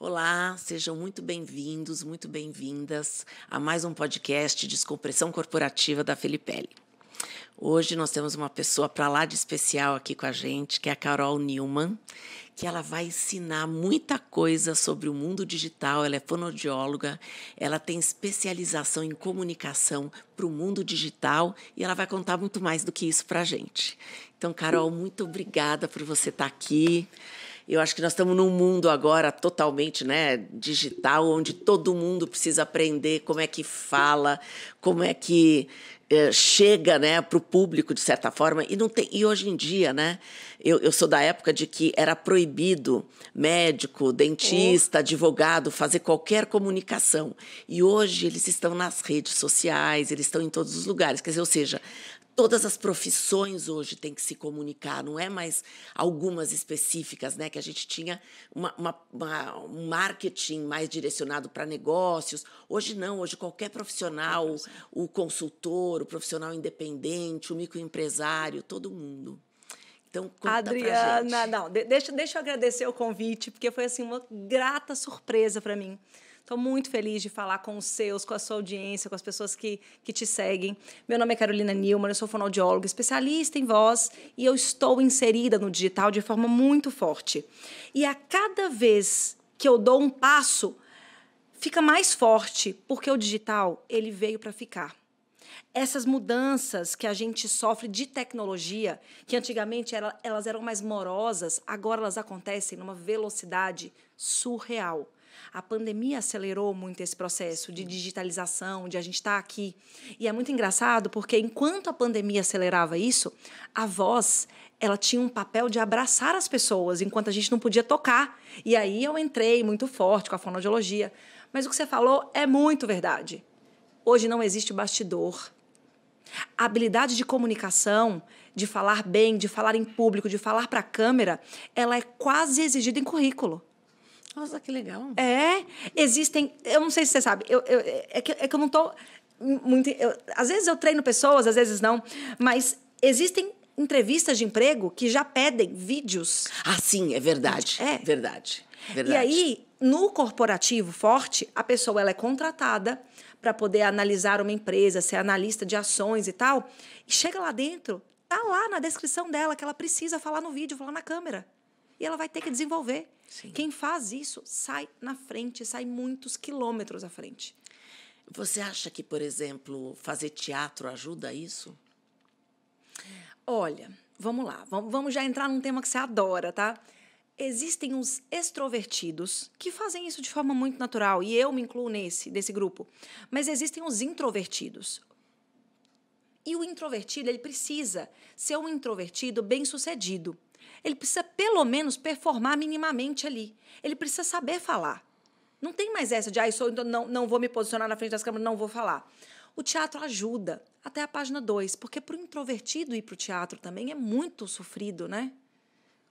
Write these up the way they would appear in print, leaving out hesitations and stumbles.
Olá, sejam muito bem-vindos, muito bem-vindas a mais um podcast Descompressão Corporativa da Felipelli. Hoje nós temos uma pessoa para lá de especial aqui com a gente, que é a Carol Newman, que ela vai ensinar muita coisa sobre o mundo digital. Ela é fonoaudióloga, ela tem especialização em comunicação para o mundo digital e ela vai contar muito mais do que isso para a gente. Então, Carol, muito obrigada por você estar aqui. Eu acho que nós estamos num mundo agora totalmente, digital, onde todo mundo precisa aprender como é que fala, como é que chega, para o público, de certa forma. E hoje em dia, eu sou da época de que era proibido médico, dentista, advogado fazer qualquer comunicação. E hoje eles estão nas redes sociais, eles estão em todos os lugares. Quer dizer, ou seja, todas as profissões hoje têm que se comunicar, não é mais algumas específicas, que a gente tinha um marketing mais direcionado para negócios. Hoje não, hoje qualquer profissional, o consultor, o profissional independente, o microempresário, todo mundo. Então, conta Adriana, pra gente. não, deixa eu agradecer o convite, porque foi assim, uma grata surpresa para mim. Estou muito feliz de falar com os seus, com a sua audiência, com as pessoas que te seguem. Meu nome é Carolina Newman, eu sou fonoaudióloga, especialista em voz, e eu estou inserida no digital de forma muito forte. E a cada vez que eu dou um passo, fica mais forte, porque o digital ele veio para ficar. Essas mudanças que a gente sofre de tecnologia, que antigamente elas eram mais morosas, agora elas acontecem numa velocidade surreal. A pandemia acelerou muito esse processo de digitalização, de a gente estar aqui. E é muito engraçado porque, enquanto a pandemia acelerava isso, a voz ela tinha um papel de abraçar as pessoas, enquanto a gente não podia tocar. E aí eu entrei muito forte com a fonoaudiologia. Mas o que você falou é muito verdade. Hoje não existe bastidor. A habilidade de comunicação, de falar bem, de falar em público, de falar para a câmera, ela é quase exigida em currículo. Nossa, que legal. Existem... Eu não sei se você sabe, é que eu não estou muito... às vezes eu treino pessoas, às vezes não, mas existem entrevistas de emprego que já pedem vídeos. Ah, sim, é verdade. Verdade. E aí, no corporativo forte, a pessoa ela é contratada para poder analisar uma empresa, ser analista de ações e tal, e chega lá dentro, tá lá na descrição dela que ela precisa falar no vídeo, falar na câmera. E ela vai ter que desenvolver. Sim. Quem faz isso sai na frente, sai muitos quilômetros à frente. Você acha que, por exemplo, fazer teatro ajuda a isso? Olha, vamos lá. Vamos já entrar num tema que você adora, tá? Existem os extrovertidos que fazem isso de forma muito natural, e eu me incluo desse grupo. Mas existem os introvertidos. E o introvertido, ele precisa ser um introvertido bem-sucedido. Ele precisa, pelo menos, performar minimamente ali. Ele precisa saber falar. Não tem mais essa de, não vou me posicionar na frente das câmeras, não vou falar. O teatro ajuda, até a página 2, porque para o introvertido ir para o teatro também é muito sofrido, né?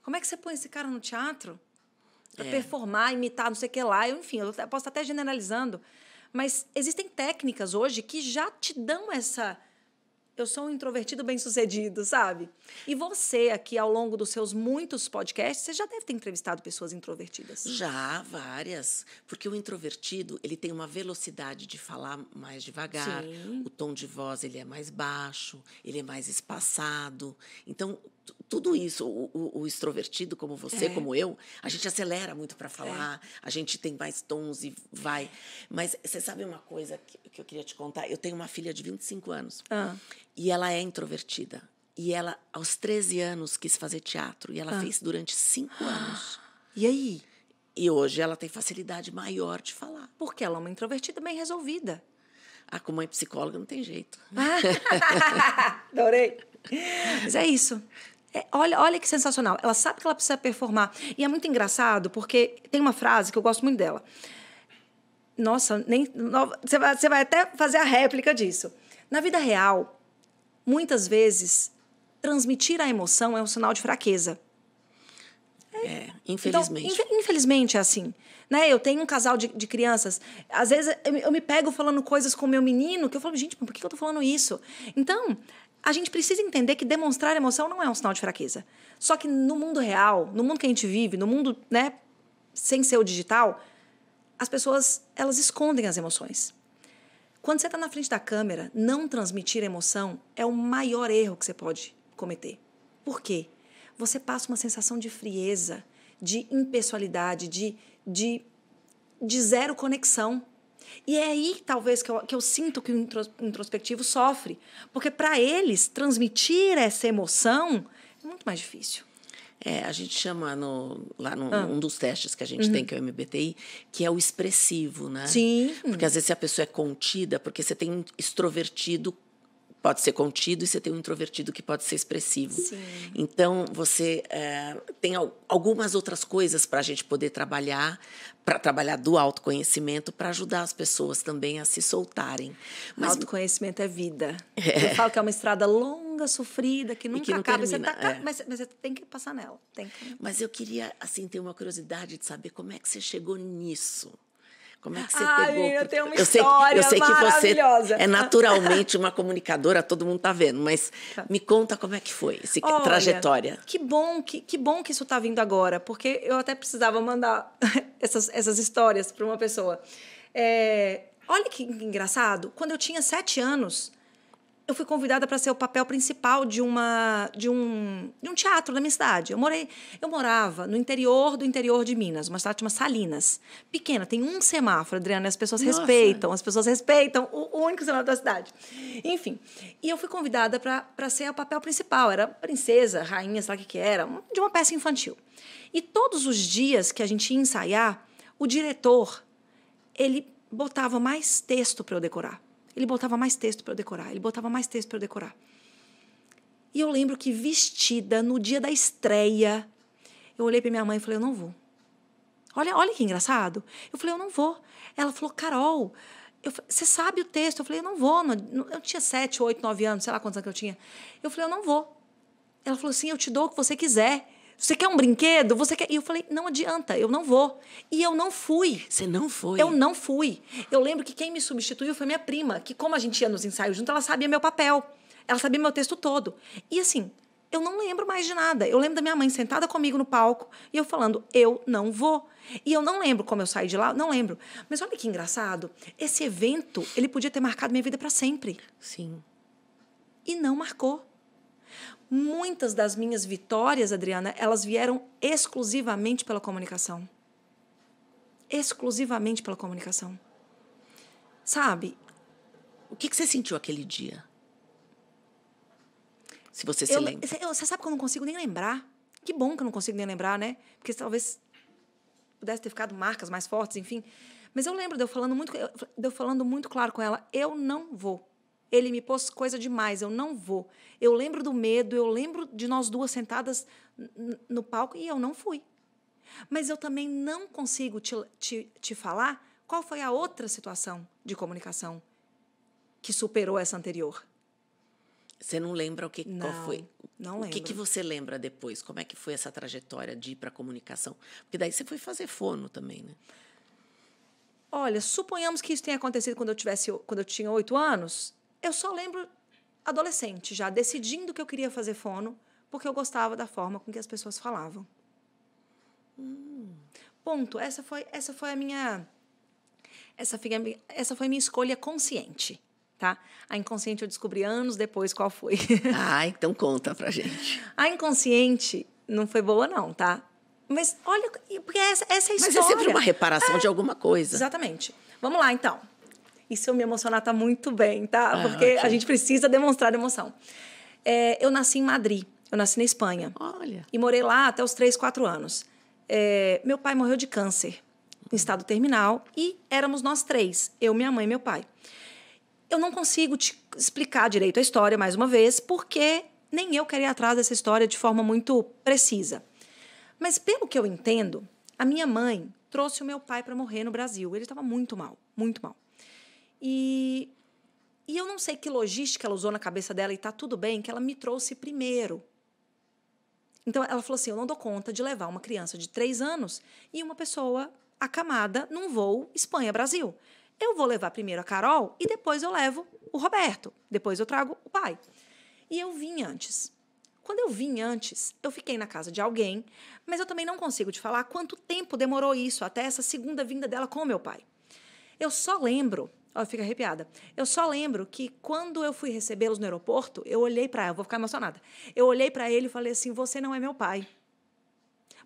Como é que você põe esse cara no teatro? Para performar, imitar, não sei o que lá. Enfim, eu posso estar até generalizando, mas existem técnicas hoje que já te dão essa... Eu sou um introvertido bem-sucedido, sabe? E você, aqui, ao longo dos seus muitos podcasts, você já deve ter entrevistado pessoas introvertidas. Já, várias. Porque o introvertido, ele tem uma velocidade de falar mais devagar. Sim. O tom de voz, ele é mais baixo, ele é mais espaçado. Então, tudo isso, o extrovertido, como você, como eu, a gente acelera muito para falar, a gente tem mais tons e vai. Mas você sabe uma coisa que eu queria te contar? Eu tenho uma filha de 25 anos. E ela é introvertida. E ela, aos 13 anos, quis fazer teatro. E ela fez durante 5 anos. E aí? E hoje ela tem facilidade maior de falar. Porque ela é uma introvertida bem resolvida. Como mãe psicóloga, não tem jeito. Adorei. Mas é isso. Olha que sensacional. Ela sabe que ela precisa performar. E é muito engraçado, porque tem uma frase que eu gosto muito dela. Nossa, você vai até fazer a réplica disso. Na vida real, muitas vezes, transmitir a emoção é um sinal de fraqueza. Infelizmente. Então, infelizmente é assim. Eu tenho um casal de crianças. Às vezes, eu me pego falando coisas com o meu menino, que eu falo, gente, por que eu tô falando isso? Então, a gente precisa entender que demonstrar emoção não é um sinal de fraqueza. Só que no mundo real, no mundo que a gente vive, no mundo, sem ser o digital, as pessoas, elas escondem as emoções. Quando você está na frente da câmera, não transmitir emoção é o maior erro que você pode cometer. Por quê? Você passa uma sensação de frieza, de impessoalidade, de zero conexão. E é aí, talvez, que eu sinto que o introspectivo sofre. Porque, para eles, transmitir essa emoção é muito mais difícil. A gente chama um dos testes que a gente tem, que é o MBTI, que é o expressivo, né? Sim. Porque às vezes se a pessoa é contida, porque você tem um extrovertido, pode ser contido, e você tem um introvertido que pode ser expressivo. Sim. Então, você tem algumas outras coisas para a gente poder trabalhar, para trabalhar do autoconhecimento, para ajudar as pessoas também a se soltarem. Mas autoconhecimento é vida. Eu falo que é uma estrada longa, sofrida, que nunca acaba. Termina, mas você tem que passar nela. Mas eu queria, assim, ter uma curiosidade de saber como é que você chegou nisso. Como é que você pegou? Eu tenho uma história eu sei que você maravilhosa. é naturalmente uma comunicadora, todo mundo tá vendo, mas me conta como é que foi essa trajetória. Que bom que isso está vindo agora, porque eu até precisava mandar essas histórias para uma pessoa. Olha que engraçado, quando eu tinha 7 anos, eu fui convidada para ser o papel principal de um teatro da minha cidade. Eu morava no interior do interior de Minas, uma cidade chamada Salinas. Pequena, tem um semáforo, Adriana, e as pessoas respeitam o único semáforo da cidade. Enfim, e eu fui convidada para ser o papel principal. Era princesa, rainha, sei lá o que era, de uma peça infantil. E todos os dias que a gente ia ensaiar, o diretor, ele botava mais texto para eu decorar. Ele botava mais texto para eu decorar. E eu lembro que, vestida, no dia da estreia, eu olhei para minha mãe e falei, eu não vou. Olha que engraçado. Eu falei, eu não vou. Ela falou, Carol, você sabe o texto? Eu falei, eu não vou. Eu tinha 7, 8, 9 anos, sei lá quantos anos que eu tinha. Eu falei, eu não vou. Ela falou assim, eu te dou o que você quiser. Você quer um brinquedo? Você quer? E eu falei, não adianta, eu não vou. E eu não fui. Você não foi? Eu não fui. Eu lembro que quem me substituiu foi minha prima, que como a gente ia nos ensaios junto, ela sabia meu papel. Ela sabia meu texto todo. E assim, eu não lembro mais de nada. Eu lembro da minha mãe sentada comigo no palco e eu falando, eu não vou. E eu não lembro como eu saí de lá, não lembro. Mas olha que engraçado, esse evento, ele podia ter marcado minha vida para sempre. Sim. E não marcou. Muitas das minhas vitórias, Adriana, elas vieram exclusivamente pela comunicação. Exclusivamente pela comunicação. Sabe? O que você sentiu aquele dia? Se você se lembra. Você sabe que eu não consigo nem lembrar. Que bom que eu não consigo nem lembrar, né? Porque talvez pudesse ter ficado marcas mais fortes, enfim. Mas eu lembro de eu falando muito claro com ela, eu não vou. Ele me pôs coisa demais, eu não vou. Eu lembro do medo, eu lembro de nós duas sentadas no palco e eu não fui. Mas eu também não consigo te falar qual foi a outra situação de comunicação que superou essa anterior. Você não lembra qual foi? Não lembro. O que você lembra depois? Como é que foi essa trajetória de ir para a comunicação? Porque daí você foi fazer fono também, né? Olha, suponhamos que isso tenha acontecido quando eu tinha 8 anos. Eu só lembro adolescente, já decidindo que eu queria fazer fono, porque eu gostava da forma com que as pessoas falavam. Ponto. Essa foi a minha escolha consciente, tá? A inconsciente eu descobri anos depois qual foi. Então conta pra gente. A inconsciente não foi boa não, tá? Mas olha, porque essa é a história. Mas é sempre uma reparação de alguma coisa. Exatamente. Vamos lá, então. E se eu me emocionar, tá muito bem, tá? Porque a gente precisa demonstrar emoção. Eu nasci em Madrid. Eu nasci na Espanha. Olha. E morei lá até os 3, 4 anos. Meu pai morreu de câncer, em estado terminal. E éramos nós 3. Eu, minha mãe e meu pai. Eu não consigo te explicar direito a história, mais uma vez, porque nem eu quero ir atrás dessa história de forma muito precisa. Mas, pelo que eu entendo, a minha mãe trouxe o meu pai para morrer no Brasil. Ele estava muito mal, muito mal. E eu não sei que logística ela usou na cabeça dela, e tá tudo bem, que ela me trouxe primeiro. Então, ela falou assim, eu não dou conta de levar uma criança de 3 anos e uma pessoa acamada num voo Espanha-Brasil. Eu vou levar primeiro a Carol e depois eu levo o Roberto. Depois eu trago o pai. E eu vim antes. Quando eu vim antes, eu fiquei na casa de alguém, mas eu também não consigo te falar quanto tempo demorou isso, até essa segunda vinda dela com o meu pai. Eu só lembro, ó, fica arrepiada, eu só lembro que quando eu fui recebê-los no aeroporto, eu olhei para ela, vou ficar emocionada, eu olhei para ele e falei assim, você não é meu pai.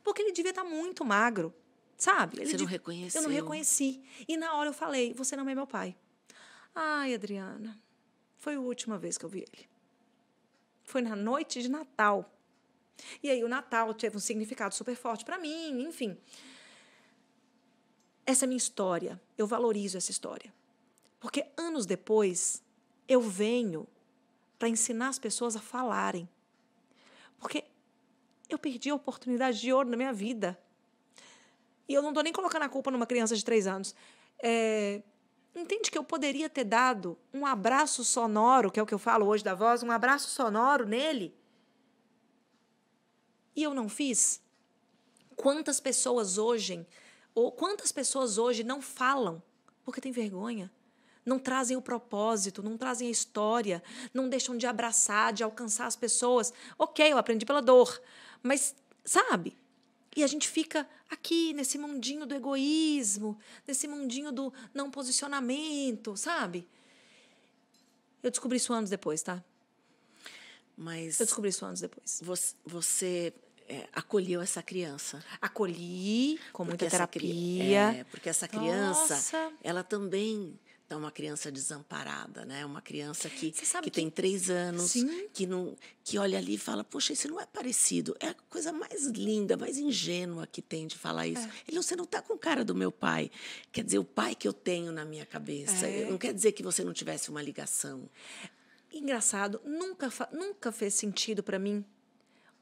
Porque ele devia estar muito magro, sabe? Você não reconheceu. Eu não reconheci. E na hora eu falei, você não é meu pai. Ai, Adriana, foi a última vez que eu vi ele. Foi na noite de Natal. E aí o Natal teve um significado super forte para mim, enfim. Essa é a minha história. Eu valorizo essa história. Porque anos depois, eu venho para ensinar as pessoas a falarem. Porque eu perdi a oportunidade de ouro na minha vida. E eu não estou nem colocando a culpa numa criança de 3 anos. Entende que eu poderia ter dado um abraço sonoro, que é o que eu falo hoje da voz, um abraço sonoro nele. E eu não fiz? Quantas pessoas hoje não falam porque têm vergonha? Não trazem o propósito, não trazem a história, não deixam de abraçar, de alcançar as pessoas. Ok, eu aprendi pela dor, mas, sabe? E a gente fica aqui nesse mundinho do egoísmo, nesse mundinho do não posicionamento, sabe? Eu descobri isso anos depois, tá? Mas eu descobri isso anos depois. Você acolheu essa criança. Acolhi com muita terapia. Porque essa criança, ela também é uma criança desamparada, né? Uma criança que tem 3 anos, que olha ali e fala, poxa, isso não é parecido. É a coisa mais linda, mais ingênua que tem de falar isso. Você não está com a cara do meu pai. Quer dizer, o pai que eu tenho na minha cabeça. Não quer dizer que você não tivesse uma ligação. Engraçado, nunca fez sentido para mim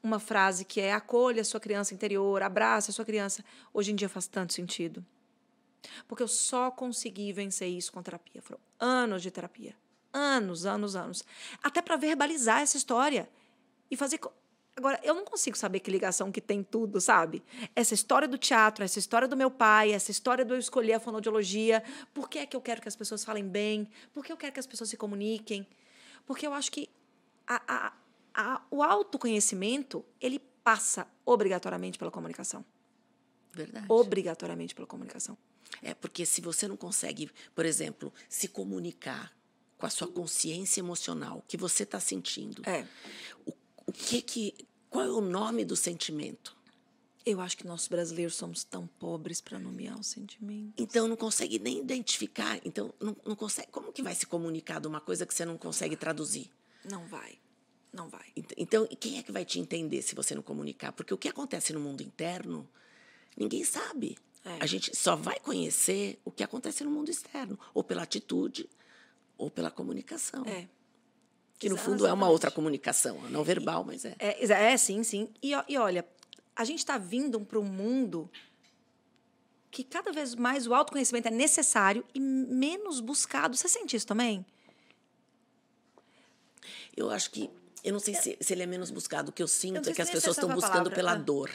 uma frase que é acolha a sua criança interior, abraça a sua criança. Hoje em dia faz tanto sentido. Porque eu só consegui vencer isso com terapia. Foram anos de terapia. Anos. Até para verbalizar essa história. E fazer... Agora, eu não consigo saber que ligação que tem tudo, sabe? Essa história do teatro, essa história do meu pai, essa história de eu escolher a fonoaudiologia. Por que é que eu quero que as pessoas falem bem? Por que eu quero que as pessoas se comuniquem? Porque eu acho que o autoconhecimento, ele passa obrigatoriamente pela comunicação. Verdade. Obrigatoriamente pela comunicação. Porque se você não consegue, por exemplo, se comunicar com a sua consciência emocional, o que você está sentindo, qual é o nome do sentimento? Eu acho que nós brasileiros somos tão pobres para nomear os sentimentos. Então, não consegue nem identificar. Então, não consegue. Como que vai se comunicar de uma coisa que você não consegue traduzir? Não vai. Então, quem é que vai te entender se você não comunicar? Porque o que acontece no mundo interno, ninguém sabe. A gente só vai conhecer o que acontece no mundo externo, ou pela atitude, ou pela comunicação. Que, no fundo, é uma outra comunicação, não verbal, mas é. Sim. E olha, a gente está vindo para um mundo que cada vez mais o autoconhecimento é necessário e menos buscado. Você sente isso também? Eu acho que... Eu não sei se ele é menos buscado. O que eu sinto é que as pessoas estão buscando pela dor.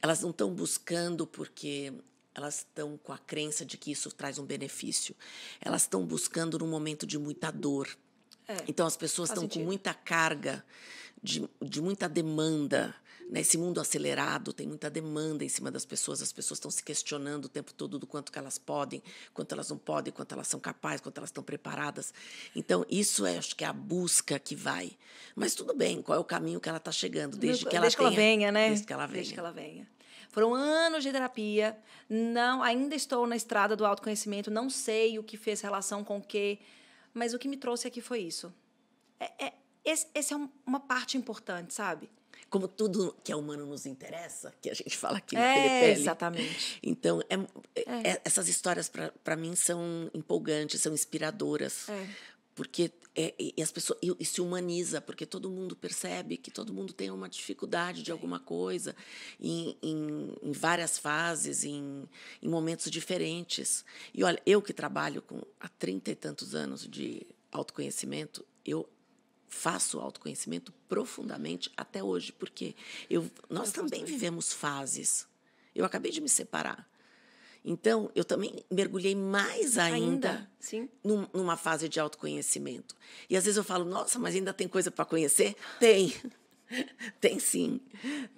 Elas não estão buscando porque elas estão com a crença de que isso traz um benefício. Elas estão buscando num momento de muita dor. Então, as pessoas estão com muita carga, de muita demanda. Nesse mundo acelerado, tem muita demanda em cima das pessoas. As pessoas estão se questionando o tempo todo do quanto que elas podem, quanto elas não podem, quanto elas são capazes, quanto elas estão preparadas. Então, isso acho que é a busca que vai. Mas tudo bem, qual é o caminho que ela está chegando? Desde que ela venha, né? Desde que ela venha. Foram anos de terapia. Ainda estou na estrada do autoconhecimento. Não sei o que fez relação com o quê. Mas o que me trouxe aqui foi isso. Essa é uma parte importante, sabe? Como tudo que é humano nos interessa, que a gente fala aqui no Felipelli. Exatamente. Então, essas histórias, para mim, são empolgantes, são inspiradoras. Porque as pessoas e se humaniza, porque todo mundo percebe que todo mundo tem uma dificuldade de alguma coisa, em várias fases, em momentos diferentes. E olha, eu que trabalho há 30 e tantos anos de autoconhecimento, eu faço autoconhecimento profundamente até hoje, porque nós também vivemos fases. Eu acabei de me separar. Então, eu também mergulhei mais ainda numa fase de autoconhecimento. E, às vezes, eu falo, nossa, mas ainda tem coisa para conhecer? Tem. Tem sim.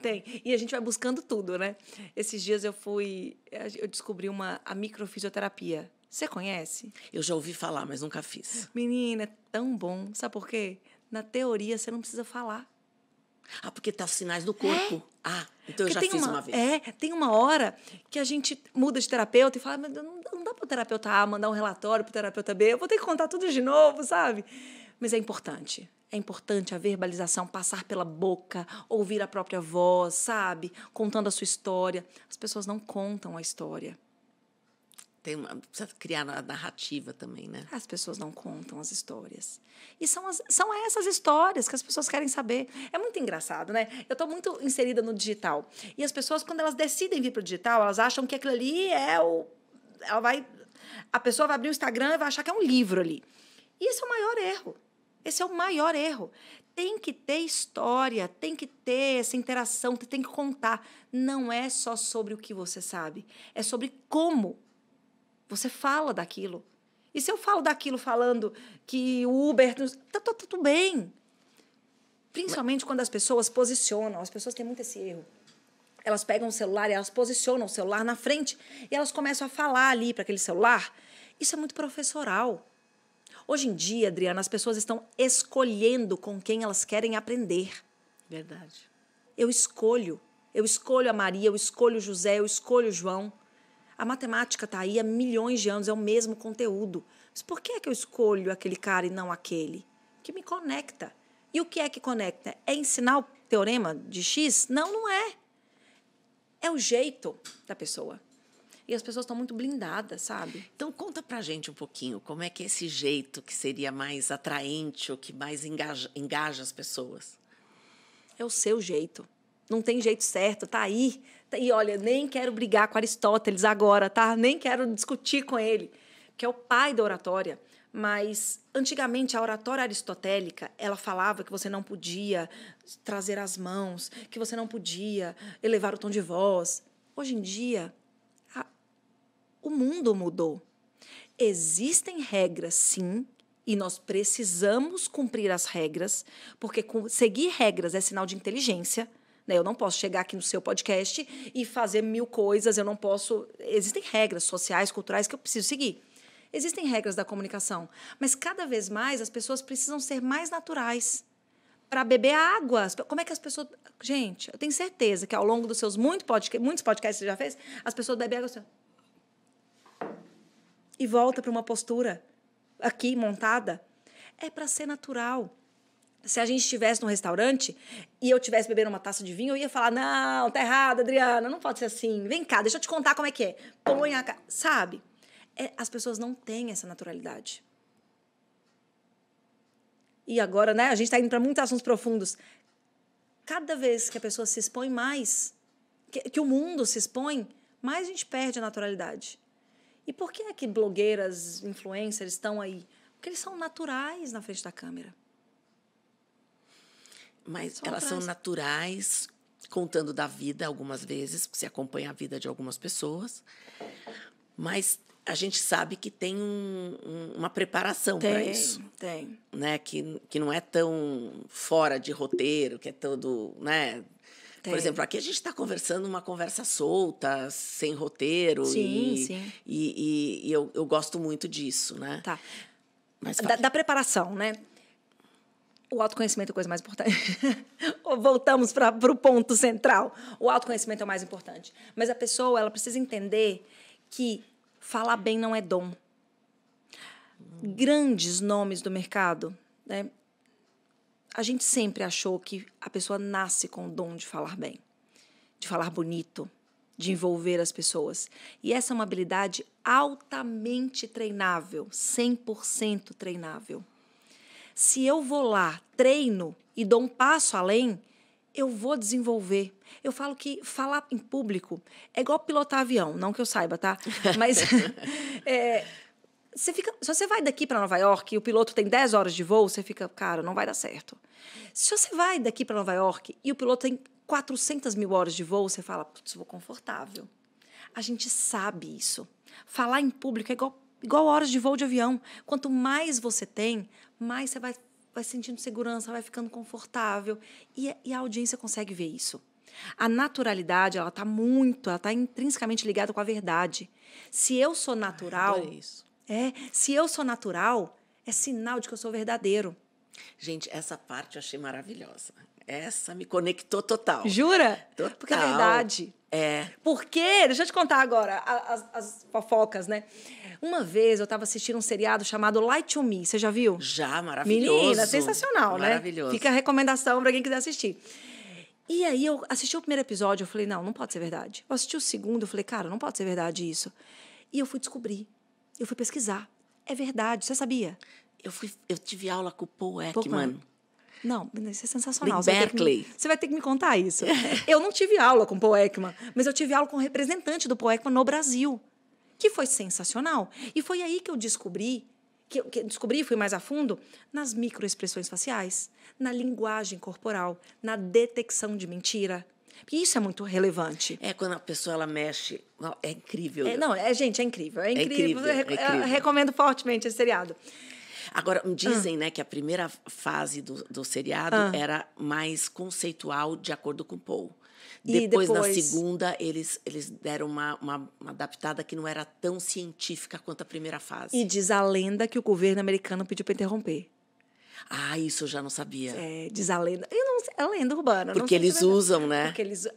Tem. E a gente vai buscando tudo, né? Esses dias eu descobri a microfisioterapia. Você conhece? Eu já ouvi falar, mas nunca fiz. Menina, é tão bom. Sabe por quê? Na teoria, você não precisa falar. Ah, porque tá os sinais do corpo. Ah, então eu Porque já fiz uma vez. tem uma hora que a gente muda de terapeuta e fala, mas não dá para o terapeuta A mandar um relatório para o terapeuta B, eu vou ter que contar tudo de novo, sabe? Mas é importante. É importante a verbalização, passar pela boca, ouvir a própria voz, sabe? Contando a sua história. As pessoas não contam a história. Precisa criar a narrativa também, né? As pessoas não contam as histórias. E são essas histórias que as pessoas querem saber. É muito engraçado, né? Eu estou muito inserida no digital. E as pessoas, quando elas decidem vir para o digital, elas acham que aquilo ali a pessoa vai abrir o Instagram e vai achar que é um livro ali. E esse é o maior erro. Esse é o maior erro. Tem que ter história, tem que ter essa interação, tem que contar. Não é só sobre o que você sabe, é sobre como você fala daquilo. E se eu falo daquilo falando que o Uber... Tá tudo bem. Principalmente quando as pessoas posicionam. As pessoas têm muito esse erro. Elas pegam o celular e elas posicionam o celular na frente e elas começam a falar ali para aquele celular. Isso é muito professoral. Hoje em dia, Adriana, as pessoas estão escolhendo com quem elas querem aprender. Verdade. Eu escolho a Maria, eu escolho o José, eu escolho o João. A matemática está aí há milhões de anos, é o mesmo conteúdo. Mas por que é que eu escolho aquele cara e não aquele? Que me conecta. E o que é que conecta? É ensinar o teorema de X? Não, não é. É o jeito da pessoa. E as pessoas estão muito blindadas, sabe? Então, conta pra gente um pouquinho como é que é esse jeito que seria mais atraente ou que mais engaja as pessoas. É o seu jeito. Não tem jeito certo, tá aí. E olha, nem quero brigar com Aristóteles agora, tá? Nem quero discutir com ele, que é o pai da oratória. Mas, antigamente, a oratória aristotélica, ela falava que você não podia trazer as mãos, que você não podia elevar o tom de voz. Hoje em dia, o mundo mudou. Existem regras, sim, e nós precisamos cumprir as regras, porque seguir regras é sinal de inteligência. Eu não posso chegar aqui no seu podcast e fazer 1000 coisas, eu não posso... Existem regras sociais, culturais que eu preciso seguir. Existem regras da comunicação, mas cada vez mais as pessoas precisam ser mais naturais para beber água. Como é que as pessoas... Gente, eu tenho certeza que ao longo dos seus muitos podcasts que você já fez, as pessoas bebem água assim, e volta para uma postura aqui montada. É para ser natural. Se a gente estivesse num restaurante e eu estivesse bebendo uma taça de vinho, eu ia falar, não, tá errado, Adriana, não pode ser assim. Vem cá, deixa eu te contar como é que é. Põe a... Sabe? As pessoas não têm essa naturalidade. E agora, né, a gente está indo para muitos assuntos profundos. Cada vez que a pessoa se expõe mais, que o mundo se expõe, mais a gente perde a naturalidade. E por que é que blogueiras, influencers estão aí? Porque eles são naturais na frente da câmera. Mas elas são naturais, contando da vida algumas vezes, porque você acompanha a vida de algumas pessoas. Mas a gente sabe que tem uma preparação para isso. Tem. Né? Que não é tão fora de roteiro, que é todo... Né? Por exemplo, aqui a gente está conversando uma conversa solta, sem roteiro. Sim. E eu gosto muito disso, né? Tá. Mas da preparação, né? O autoconhecimento é a coisa mais importante. Voltamos para o ponto central. O autoconhecimento é o mais importante. Mas a pessoa ela precisa entender que falar bem não é dom. Grandes nomes do mercado, né? A gente sempre achou que a pessoa nasce com o dom de falar bem, de falar bonito, de envolver as pessoas. E essa é uma habilidade altamente treinável, 100% treinável. Se eu vou lá, treino e dou um passo além, eu vou desenvolver. Eu falo que falar em público é igual pilotar avião, não que eu saiba, tá? Mas se você vai daqui para Nova York e o piloto tem 10 horas de voo, você fica, cara, não vai dar certo. Se você vai daqui para Nova York e o piloto tem 400.000 horas de voo, você fala, putz, vou confortável. A gente sabe isso. Falar em público é igual horas de voo de avião. Quanto mais você tem, mais você vai vai sentindo segurança, vai ficando confortável. E a audiência consegue ver isso. A naturalidade, ela tá intrinsecamente ligada com a verdade. Se eu sou natural, Adorei isso. se eu sou natural, é sinal de que eu sou verdadeiro. Gente, essa parte eu achei maravilhosa. Essa me conectou total. Jura? Total. Porque é verdade. Porque, deixa eu te contar agora as fofocas, né? Uma vez eu estava assistindo um seriado chamado Lie to Me. Você já viu? Já, maravilhoso. Menina, sensacional, né? Maravilhoso. Fica a recomendação para quem quiser assistir. E aí eu assisti o primeiro episódio, eu falei, não pode ser verdade. Eu assisti o segundo, eu falei, cara, não pode ser verdade isso. E eu fui descobrir, eu fui pesquisar. É verdade, você sabia? Eu tive aula com o Paul Ekman. Não, isso é sensacional. Em Berkeley. Você vai ter que me contar isso. Eu não tive aula com o Paul Ekman, mas eu tive aula com um representante do Paul Ekman no Brasil, que foi sensacional. E foi aí que eu descobri, fui mais a fundo, nas microexpressões faciais, na linguagem corporal, na detecção de mentira. Porque isso é muito relevante. Quando a pessoa ela mexe, é incrível. Gente, é incrível. É incrível. incrível. Eu recomendo fortemente esse seriado. Agora, dizem, né, que a primeira fase do seriado era mais conceitual, de acordo com o Paul. Depois, na segunda, eles deram uma adaptada que não era tão científica quanto a primeira fase. E diz a lenda que o governo americano pediu para interromper. Isso eu já não sabia. Diz a lenda. É lenda urbana. Porque eles usam, né? Porque eles...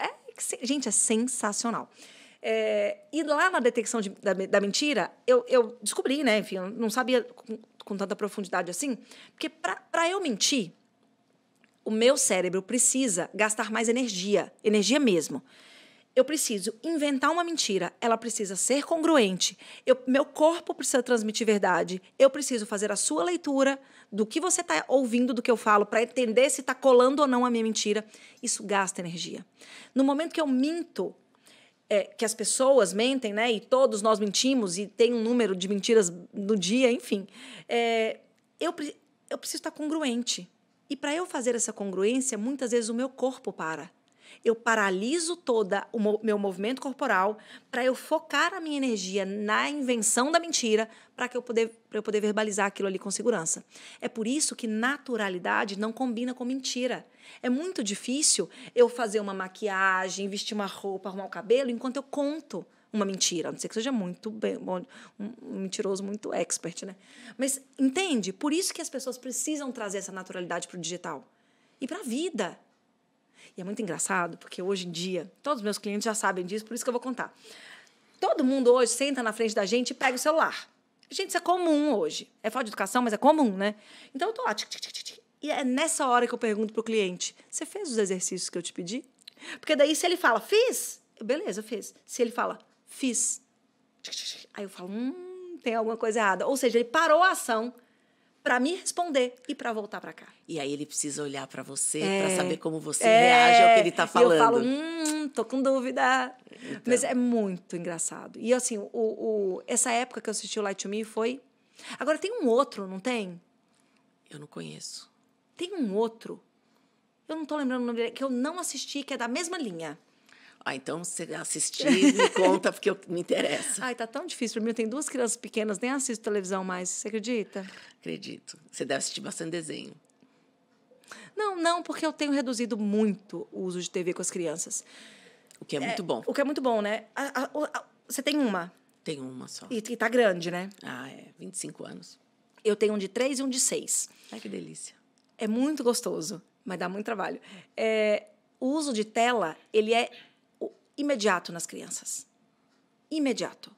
gente, é sensacional. E lá na detecção da mentira, eu descobri, né? Enfim, eu não sabia com tanta profundidade assim. Porque para eu mentir, o meu cérebro precisa gastar mais energia mesmo. Eu preciso inventar uma mentira, ela precisa ser congruente, meu corpo precisa transmitir verdade, eu preciso fazer a sua leitura do que você está ouvindo do que eu falo para entender se está colando ou não a minha mentira. Isso gasta energia. No momento que eu minto, que as pessoas mentem, né? E todos nós mentimos e tem um número de mentiras no dia, enfim. Eu preciso estar congruente. E para eu fazer essa congruência, muitas vezes o meu corpo para. Eu paraliso todo o meu movimento corporal para eu focar a minha energia na invenção da mentira para eu poder verbalizar aquilo ali com segurança. É por isso que naturalidade não combina com mentira. É muito difícil eu fazer uma maquiagem, vestir uma roupa, arrumar o cabelo, enquanto eu conto uma mentira. A não ser que seja muito bom, um mentiroso muito expert, né? Mas, entende? Por isso que as pessoas precisam trazer essa naturalidade para o digital. E para a vida. E é muito engraçado, porque hoje em dia, todos os meus clientes já sabem disso, por isso que eu vou contar. Todo mundo hoje senta na frente da gente e pega o celular. Gente, isso é comum hoje. É falta de educação, mas é comum, né? Então, eu tô lá, e é nessa hora que eu pergunto pro cliente, você fez os exercícios que eu te pedi? Porque daí, se ele fala, fiz, beleza, fez. Se ele fala, fiz, aí eu falo, tem alguma coisa errada. Ou seja, ele parou a ação para me responder e para voltar para cá. E aí ele precisa olhar para você para saber como você reage ao que ele está falando. E eu falo, tô com dúvida. Então. Mas é muito engraçado. E assim, essa época que eu assisti o Lie to Me foi... Agora tem um outro, não tem? Eu não conheço. Tem um outro, eu não tô lembrando o nome dele, que eu não assisti, que é da mesma linha. Então você assistir, me conta, porque me interessa. Tá tão difícil para mim. Eu tenho 2 crianças pequenas, nem assisto televisão mais. Você acredita? Acredito. Você deve assistir bastante desenho. Não, porque eu tenho reduzido muito o uso de TV com as crianças. O que é muito bom. O que é muito bom, né? Você tem uma? Tenho uma só. E tá grande, né? 25 anos. Eu tenho um de 3 e um de 6. Ai, que delícia. É muito gostoso, mas dá muito trabalho. O uso de tela, ele é imediato nas crianças. Imediato.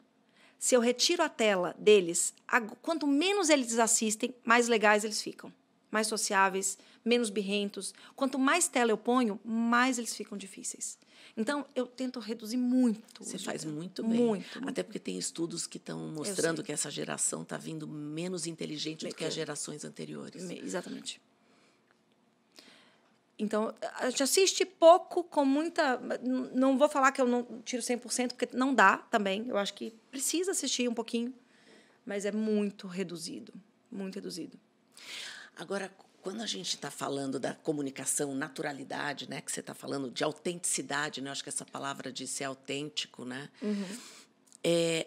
Se eu retiro a tela deles, quanto menos eles assistem, mais legais eles ficam. Mais sociáveis, menos birrentos. Quanto mais tela eu ponho, mais eles ficam difíceis. Então, eu tento reduzir muito. Você faz muito bem. Muito. Até porque tem estudos que estão mostrando que essa geração está vindo menos inteligente do que as gerações anteriores. Exatamente. Então, a gente assiste pouco, com muita... Não vou falar que eu não tiro 100%, porque não dá também. Eu acho que precisa assistir um pouquinho, mas é muito reduzido. Muito reduzido. Agora, quando a gente está falando da comunicação, naturalidade, né, que você está falando de autenticidade, né, eu acho que essa palavra de ser autêntico, né,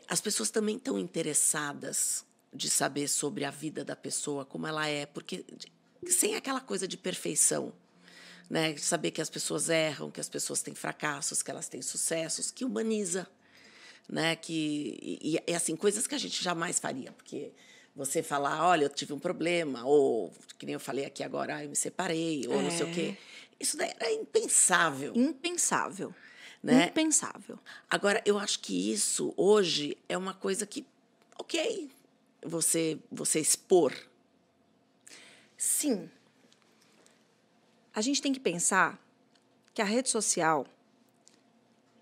as pessoas também estão interessadas de saber sobre a vida da pessoa, como ela é, porque sem aquela coisa de perfeição, né? De saber que as pessoas erram, que as pessoas têm fracassos, que elas têm sucessos, que humaniza, né? E assim, coisas que a gente jamais faria, porque você falar, olha, eu tive um problema, ou que nem eu falei aqui agora, eu me separei, ou não sei o quê. Isso daí era impensável. Impensável. Né? Impensável. Agora, eu acho que isso, hoje, é uma coisa que, ok, você expor. Sim. A gente tem que pensar que a rede social,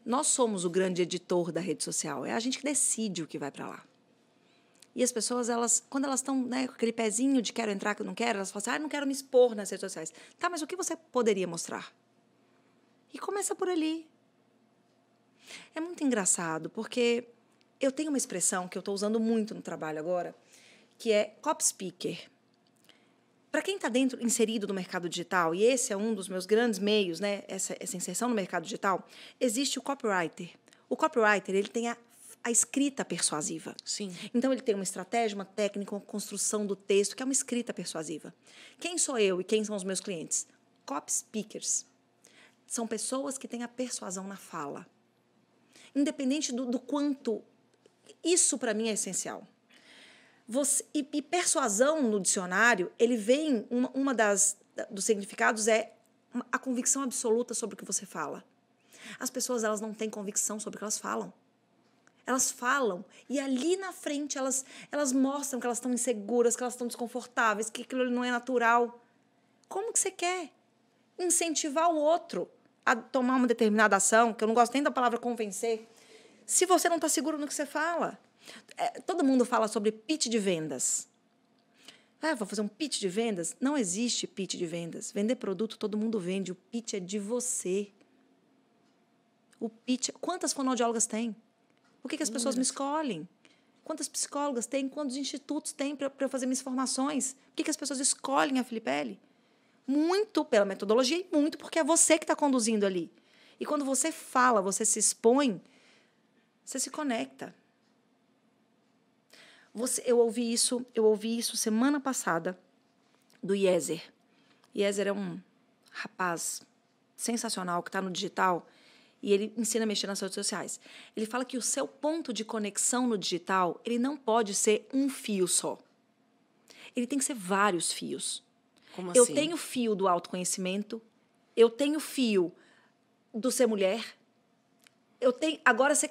nós somos o grande editor da rede social. É a gente que decide o que vai para lá. E as pessoas, quando elas estão, né, com aquele pezinho de quero entrar, que eu não quero, elas falam assim, não quero me expor nas redes sociais. Tá, mas o que você poderia mostrar? E começa por ali. É muito engraçado, porque eu tenho uma expressão que eu estou usando muito no trabalho agora, que é copy speaker. Para quem está inserido no mercado digital, e esse é um dos meus grandes meios, né, essa inserção no mercado digital, existe o copywriter. O copywriter, ele tem a escrita persuasiva. Sim. Então, ele tem uma estratégia, uma técnica, uma construção do texto, que é uma escrita persuasiva. Quem sou eu e quem são os meus clientes? Copy speakers. São pessoas que têm a persuasão na fala. Independente do quanto... Isso, para mim, é essencial. E persuasão, no dicionário, ele vem... Uma dos significados é a convicção absoluta sobre o que você fala. As pessoas, elas não têm convicção sobre o que elas falam. Elas falam e ali na frente elas mostram que elas estão inseguras, que elas estão desconfortáveis, que aquilo não é natural. Como que você quer incentivar o outro a tomar uma determinada ação, que eu não gosto nem da palavra convencer, se você não está seguro no que você fala? Todo mundo fala sobre pitch de vendas. Vou fazer um pitch de vendas? Não existe pitch de vendas. Vender produto, todo mundo vende. O pitch é de você. O pitch... Quantas fonoaudiólogas tem? Por que as pessoas me escolhem? Quantas psicólogas tem? Quantos institutos tem para eu fazer minhas formações? Por que as pessoas escolhem a Filipelli? Muito pela metodologia e muito porque é você que está conduzindo ali. E quando você fala, você se expõe, você se conecta. Eu ouvi isso semana passada do Yezer. Yezer é um rapaz sensacional que está no digital. E ele ensina a mexer nas redes sociais. Ele fala que o seu ponto de conexão no digital, ele não pode ser um fio só. Ele tem que ser vários fios. Como assim? Eu tenho o fio do autoconhecimento, eu tenho o fio do ser mulher. Agora, se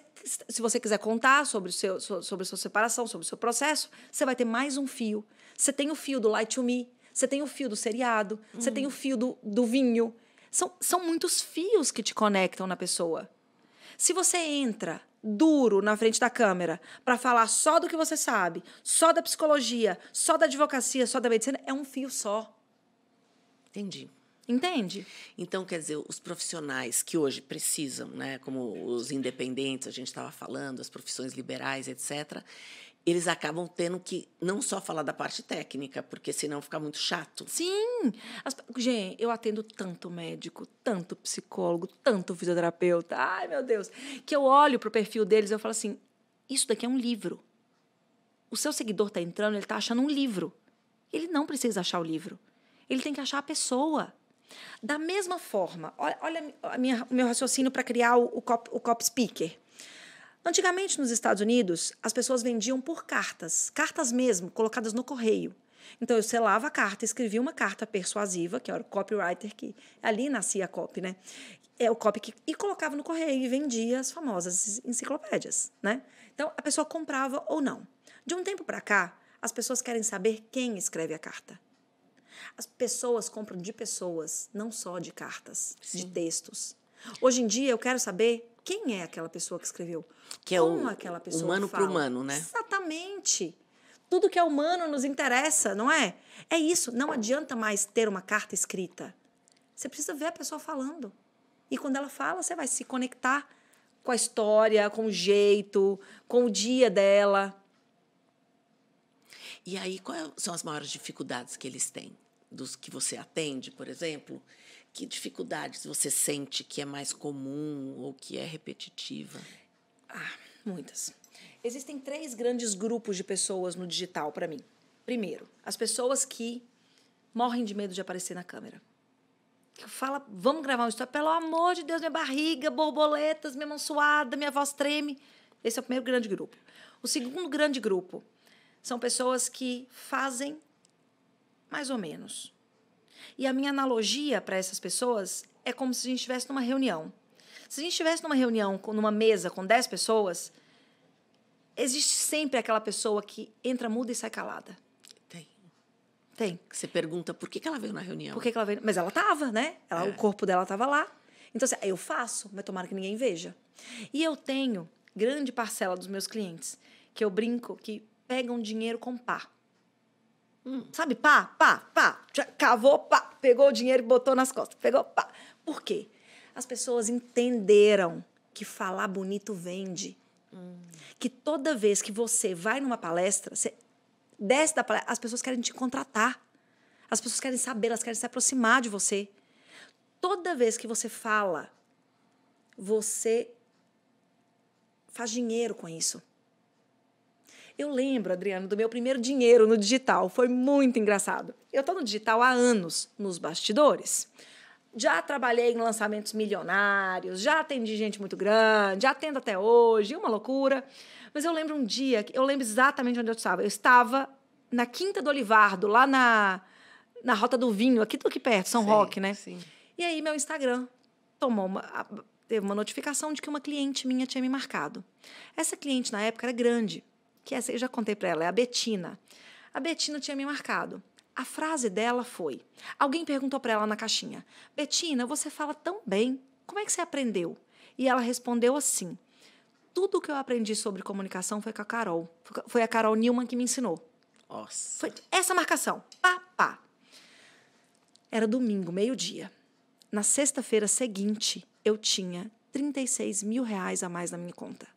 você quiser contar sobre a sua separação, sobre o seu processo, você vai ter mais um fio. Você tem o fio do Lie to Me, você tem o fio do seriado, você tem o fio do vinho. São muitos fios que te conectam na pessoa. Se você entra duro na frente da câmera para falar só do que você sabe, só da psicologia, só da advocacia, só da medicina, é um fio só. Entendi. Entende? Então, quer dizer, os profissionais que hoje precisam, né, como os independentes, a gente estava falando, as profissões liberais, etc., eles acabam tendo que não só falar da parte técnica, porque senão fica muito chato. Sim! Gente, eu atendo tanto médico, tanto psicólogo, tanto fisioterapeuta, ai meu Deus, que eu olho pro perfil deles e eu falo assim, isso daqui é um livro. O seu seguidor está entrando, ele está achando um livro. Ele não precisa achar o livro. Ele tem que achar a pessoa. Da mesma forma, olha o meu raciocínio para criar o copy speaker. Antigamente, nos Estados Unidos, as pessoas vendiam por cartas mesmo, colocadas no correio. Então, eu selava a carta, escrevia uma carta persuasiva, que era o copywriter, que ali nascia a copy, né? É o copy e colocava no correio e vendia as famosas enciclopédias, né? Então, a pessoa comprava ou não. De um tempo para cá, as pessoas querem saber quem escreve a carta. As pessoas compram de pessoas, não só de cartas, Sim. de textos. Hoje em dia, eu quero saber quem é aquela pessoa que escreveu. Que como é aquela pessoa humano fala. para humano, né? Exatamente. Tudo que é humano nos interessa, não é? É isso. Não adianta mais ter uma carta escrita. Você precisa ver a pessoa falando. E quando ela fala, você vai se conectar com a história, com o jeito, com o dia dela. E aí, quais são as maiores dificuldades que eles têm? Dos que você atende, por exemplo? Que dificuldades você sente que é mais comum ou que é repetitiva? Muitas. Existem 3 grandes grupos de pessoas no digital para mim. Primeiro, as pessoas que morrem de medo de aparecer na câmera. Fala, vamos gravar uma história. Pelo amor de Deus, minha barriga, borboletas, minha mão suada, minha voz treme. Esse é o primeiro grande grupo. O segundo grande grupo são pessoas que fazem mais ou menos. E a minha analogia para essas pessoas é como se a gente estivesse numa reunião. Se a gente estivesse numa reunião, numa mesa com 10 pessoas, existe sempre aquela pessoa que entra muda e sai calada. Tem. Você pergunta por que ela veio na reunião. Por que ela veio? Mas ela estava, né? O corpo dela estava lá. Então, assim, eu faço, mas tomara que ninguém veja. E eu tenho grande parcela dos meus clientes que eu brinco que pegam dinheiro com pá. Sabe, pá. Cavou, pá. Pegou o dinheiro e botou nas costas. Pegou, pá. Por quê? As pessoas entenderam que falar bonito vende. Que toda vez que você vai numa palestra, você desce da palestra, as pessoas querem te contratar. As pessoas querem saber, elas querem se aproximar de você. Toda vez que você fala, você faz dinheiro com isso. Eu lembro, Adriano, do meu primeiro dinheiro no digital. Foi muito engraçado. Eu estou no digital há anos, nos bastidores. Já trabalhei em lançamentos milionários, já atendi gente muito grande, já atendo até hoje, uma loucura. Mas eu lembro um dia, eu lembro exatamente onde eu estava. Eu estava na Quinta do Olivardo, lá na Rota do Vinho, aqui perto, São Roque, né? Sim. E aí meu Instagram teve uma notificação de que uma cliente minha tinha me marcado. Essa cliente, na época, era grande, que essa eu já contei para ela, é a Betina. A Betina tinha me marcado. A frase dela foi... Alguém perguntou para ela na caixinha, Betina, você fala tão bem, como é que você aprendeu? E ela respondeu assim, tudo que eu aprendi sobre comunicação foi com a Carol. Foi a Carol Newman que me ensinou. Nossa. Foi essa marcação. Pá. Era domingo, meio-dia. Na sexta-feira seguinte, eu tinha R$36 mil a mais na minha conta.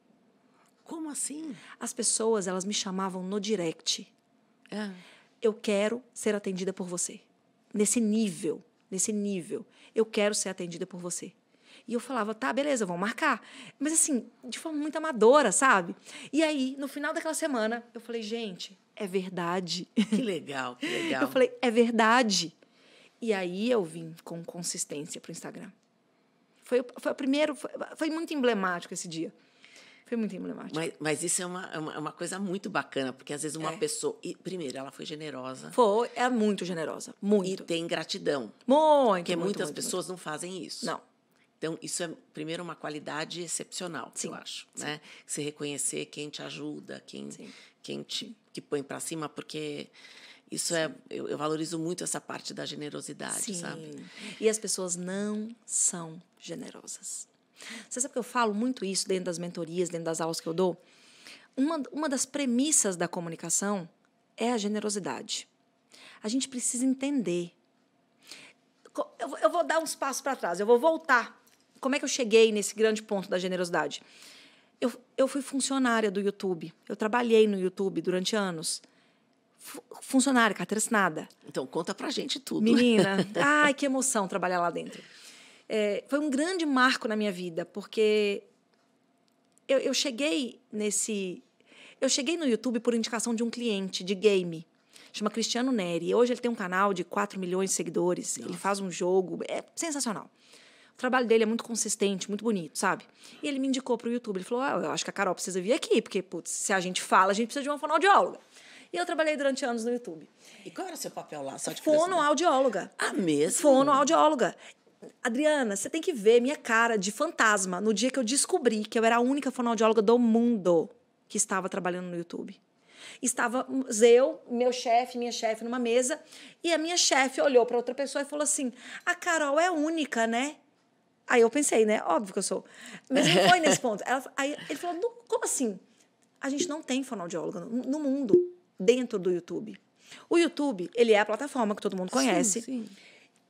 Como assim? As pessoas, elas me chamavam no direct. Eu quero ser atendida por você. Nesse nível, eu quero ser atendida por você. E eu falava, tá, beleza, vamos marcar. Mas assim, de forma muito amadora, sabe? E aí, no final daquela semana, eu falei, gente, é verdade. Que legal. Eu falei, é verdade. E aí eu vim com consistência para o Instagram. Foi o primeiro, foi muito emblemático esse dia. Foi muito emblemático. Mas isso é uma coisa muito bacana, porque às vezes uma pessoa... Primeiro, ela foi generosa. É muito generosa, muito. E tem gratidão. Porque muitas pessoas não fazem isso. Não. Então, isso é, primeiro, uma qualidade excepcional, eu acho. Sim. Né? Você reconhecer quem te ajuda, quem te põe para cima, porque isso eu valorizo muito essa parte da generosidade, sabe? E as pessoas não são generosas. Você sabe que eu falo muito isso dentro das mentorias, dentro das aulas que eu dou? Uma das premissas da comunicação é a generosidade. A gente precisa entender. Eu vou dar uns passos para trás, eu vou voltar. Como é que eu cheguei nesse grande ponto da generosidade? Eu fui funcionária do YouTube. Eu trabalhei no YouTube durante anos. Funcionária, carteira assinada. Então, conta pra gente tudo. Menina, ai, que emoção trabalhar lá dentro. Foi um grande marco na minha vida, porque eu cheguei no YouTube por indicação de um cliente de game, chama Cristiano Neri. Hoje ele tem um canal de 4 milhões de seguidores. Nossa. Ele faz um jogo, é sensacional. O trabalho dele é muito consistente, muito bonito, sabe? E ele me indicou para o YouTube. Ele falou, eu acho que a Carol precisa vir aqui, porque, putz, se a gente fala, a gente precisa de uma fonoaudióloga. E eu trabalhei durante anos no YouTube. E qual era o seu papel lá? Fonoaudióloga. Ah, mesmo? Fonoaudióloga. Adriana, você tem que ver minha cara de fantasma no dia que eu descobri que eu era a única fonoaudióloga do mundo que estava trabalhando no YouTube. Estávamos eu, meu chefe, minha chefe numa mesa, e a minha chefe olhou para outra pessoa e falou assim, a Carol é única, né? Aí eu pensei, né? Óbvio que eu sou. Mas não foi nesse ponto. Aí ele falou, como assim? A gente não tem fonoaudióloga no mundo, dentro do YouTube. O YouTube, ele é a plataforma que todo mundo conhece. Sim.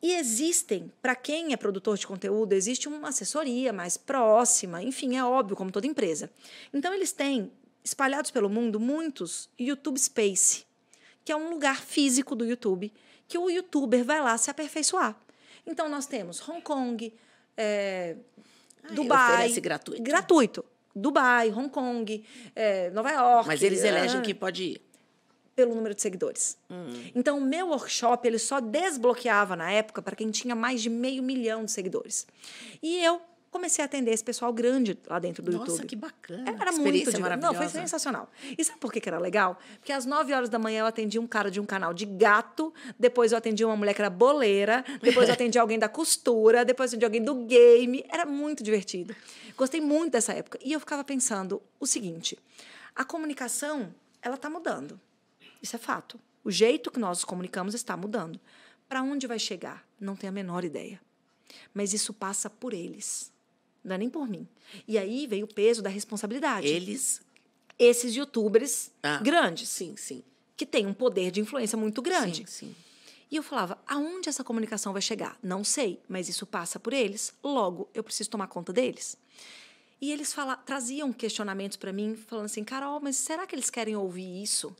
E existem, para quem é produtor de conteúdo, existe uma assessoria mais próxima, enfim, é óbvio, como toda empresa. Então, eles têm, espalhados pelo mundo, muitos YouTube Space, que é um lugar físico do YouTube, que o youtuber vai lá se aperfeiçoar. Então, nós temos Hong Kong, Dubai... Oferece gratuito? Gratuito. Dubai, Hong Kong, Nova York... Mas eles elegem quem pode ir? pelo número de seguidores. Então, o meu workshop, ele só desbloqueava na época para quem tinha mais de 500 mil de seguidores. E eu comecei a atender esse pessoal grande lá dentro do YouTube. Nossa, que bacana. Era Que muito experiência divertido. Não, foi maravilhosa. sensacional. E sabe por que era legal? Porque às 9 horas da manhã eu atendi um cara de um canal de gato, depois eu atendi uma mulher que era boleira, depois eu atendi alguém da costura, depois eu atendi alguém do game. Era muito divertido. Gostei muito dessa época. E eu ficava pensando o seguinte, a comunicação, ela está mudando. Isso é fato. O jeito que nós nos comunicamos está mudando. Para onde vai chegar? Não tenho a menor ideia. Mas isso passa por eles. Não é nem por mim. E aí veio o peso da responsabilidade. Eles... Esses youtubers grandes. Sim, sim. Que têm um poder de influência muito grande. Sim, sim. E eu falava, aonde essa comunicação vai chegar? Não sei, mas isso passa por eles. Logo, eu preciso tomar conta deles. E eles traziam questionamentos para mim, falando assim, Carol, mas será que eles querem ouvir isso?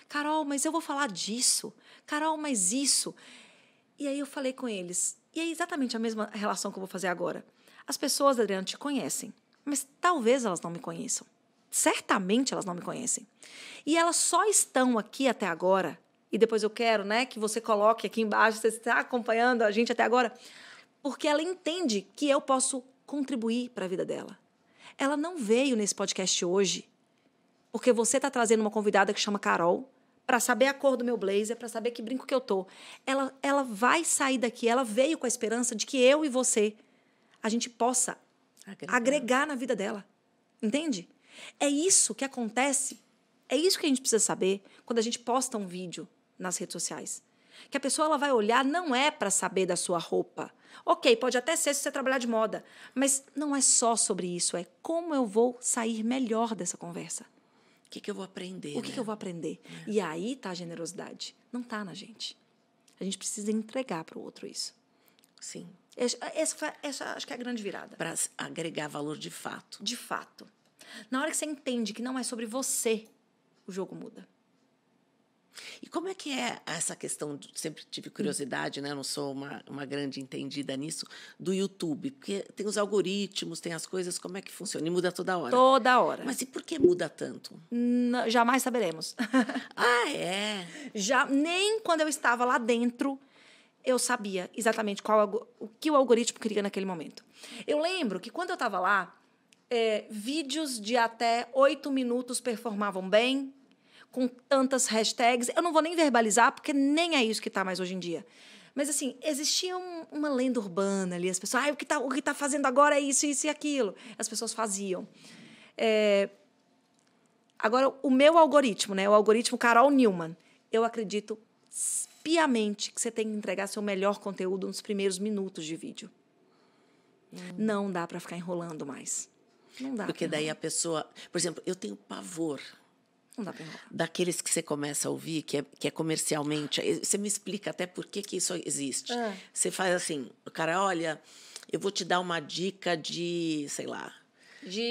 Carol, mas eu vou falar disso. Carol, mas isso. E aí eu falei com eles. E é exatamente a mesma relação que eu vou fazer agora. As pessoas, Adriana, te conhecem, mas talvez elas não me conheçam. Certamente elas não me conhecem. E elas só estão aqui até agora, e depois eu quero, né, que você coloque aqui embaixo, você está acompanhando a gente até agora, porque ela entende que eu posso contribuir para a vida dela. Ela não veio nesse podcast hoje porque você está trazendo uma convidada que chama Carol para saber a cor do meu blazer, para saber que brinco que eu tô. Ela vai sair daqui, ela veio com a esperança de que eu e você, a gente possa agregar na vida dela. Entende? É isso que acontece, é isso que a gente precisa saber quando a gente posta um vídeo nas redes sociais. Que a pessoa ela vai olhar, não é para saber da sua roupa. Ok, pode até ser se você trabalhar de moda, mas não é só sobre isso, é como eu vou sair melhor dessa conversa. O que eu vou aprender? O que eu vou aprender? E aí está a generosidade. Não está na gente. A gente precisa entregar para o outro isso. Sim. Essa acho que é a grande virada. Para agregar valor de fato. De fato. Na hora que você entende que não é sobre você, o jogo muda. E como é que é essa questão, sempre tive curiosidade, né? Eu não sou uma grande entendida nisso, do YouTube. Porque tem os algoritmos, tem as coisas, como é que funciona? E muda toda hora. Toda hora. Mas e por que muda tanto? Jamais saberemos. É? Nem quando eu estava lá dentro, eu sabia exatamente o que o algoritmo queria naquele momento. Eu lembro que quando eu estava lá, vídeos de até 8 minutos performavam bem, com tantas hashtags. Eu não vou nem verbalizar, porque nem é isso que está mais hoje em dia. Mas, assim, existia uma lenda urbana ali. As pessoas, o que tá fazendo agora é isso, isso e aquilo. As pessoas faziam. Agora, o meu algoritmo, né? O algoritmo Carol Newman, eu acredito piamente que você tem que entregar seu melhor conteúdo nos primeiros minutos de vídeo. Não dá para ficar enrolando mais. Não dá. Porque daí a pessoa... Por exemplo, eu tenho pavor... Não dá pra enrolar. Daqueles que você começa a ouvir, que é comercialmente... Você me explica até por que isso existe. Você faz assim, o cara, olha, eu vou te dar uma dica de, sei lá,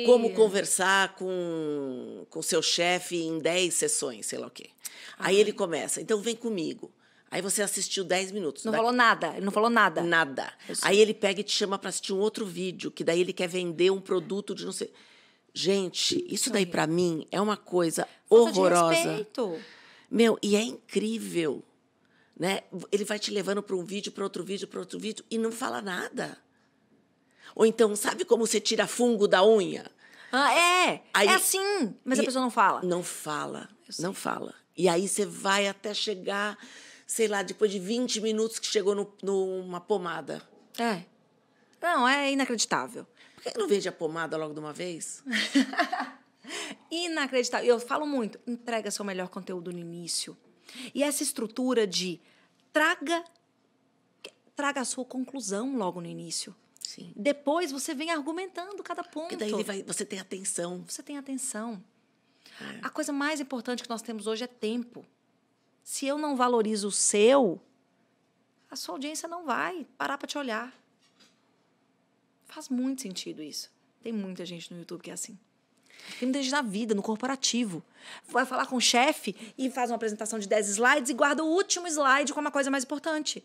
como conversar com seu chefe em 10 sessões, sei lá o quê. Aí ele começa, então vem comigo. Aí você assistiu 10 minutos. Não falou nada, ele não falou nada. Nada. Aí ele pega e te chama para assistir um outro vídeo, que daí ele quer vender um produto de não sei... Gente, isso daí para mim é uma coisa horrorosa. De respeito. Meu, e é incrível, né? Ele vai te levando para um vídeo, para outro vídeo, para outro vídeo e não fala nada. Ou então, sabe como você tira fungo da unha? Aí, é assim, mas a pessoa não fala. Não fala, não fala. E aí você vai até chegar, sei lá, depois de 20 minutos que chegou numa pomada. Não, é inacreditável. Por que não vende a pomada logo de uma vez? Inacreditável. Eu falo muito, entrega seu melhor conteúdo no início. E essa estrutura de traga a sua conclusão logo no início. Sim. Depois você vem argumentando cada ponto. Porque daí você tem atenção. Você tem atenção. A coisa mais importante que nós temos hoje é tempo. Se eu não valorizo o seu, a sua audiência não vai parar para te olhar. Faz muito sentido isso. Tem muita gente no YouTube que é assim. Tem muita gente na vida, no corporativo. Vai falar com o chefe e faz uma apresentação de 10 slides e guarda o último slide como a coisa mais importante.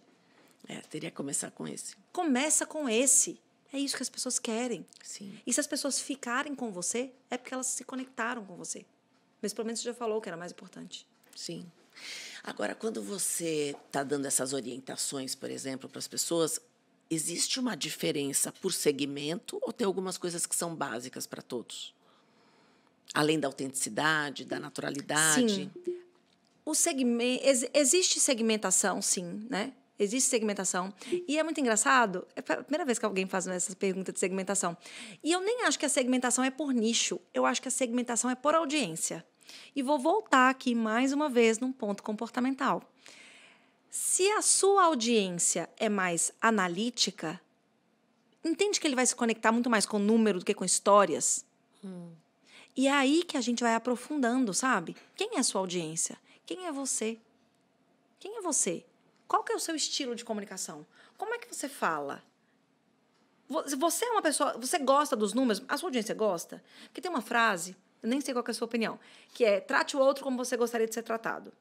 Teria que começar com esse. Começa com esse. É isso que as pessoas querem. Sim. E se as pessoas ficarem com você, é porque elas se conectaram com você. Mas pelo menos você já falou que era mais importante. Sim. Agora, quando você está dando essas orientações, por exemplo, para as pessoas, existe uma diferença por segmento ou tem algumas coisas que são básicas para todos? Além da autenticidade, da naturalidade? Sim. Existe segmentação, sim, né? Existe segmentação. E é muito engraçado, é a primeira vez que alguém faz essa pergunta de segmentação. E eu nem acho que a segmentação é por nicho, eu acho que a segmentação é por audiência. E vou voltar aqui mais uma vez num ponto comportamental. Se a sua audiência é mais analítica, entende que ele vai se conectar muito mais com número do que com histórias? E é aí que a gente vai aprofundando, sabe? Quem é a sua audiência? Quem é você? Quem é você? Qual que é o seu estilo de comunicação? Como é que você fala? Você é uma pessoa... Você gosta dos números? A sua audiência gosta? Porque tem uma frase, eu nem sei qual que é a sua opinião, que é trate o outro como você gostaria de ser tratado.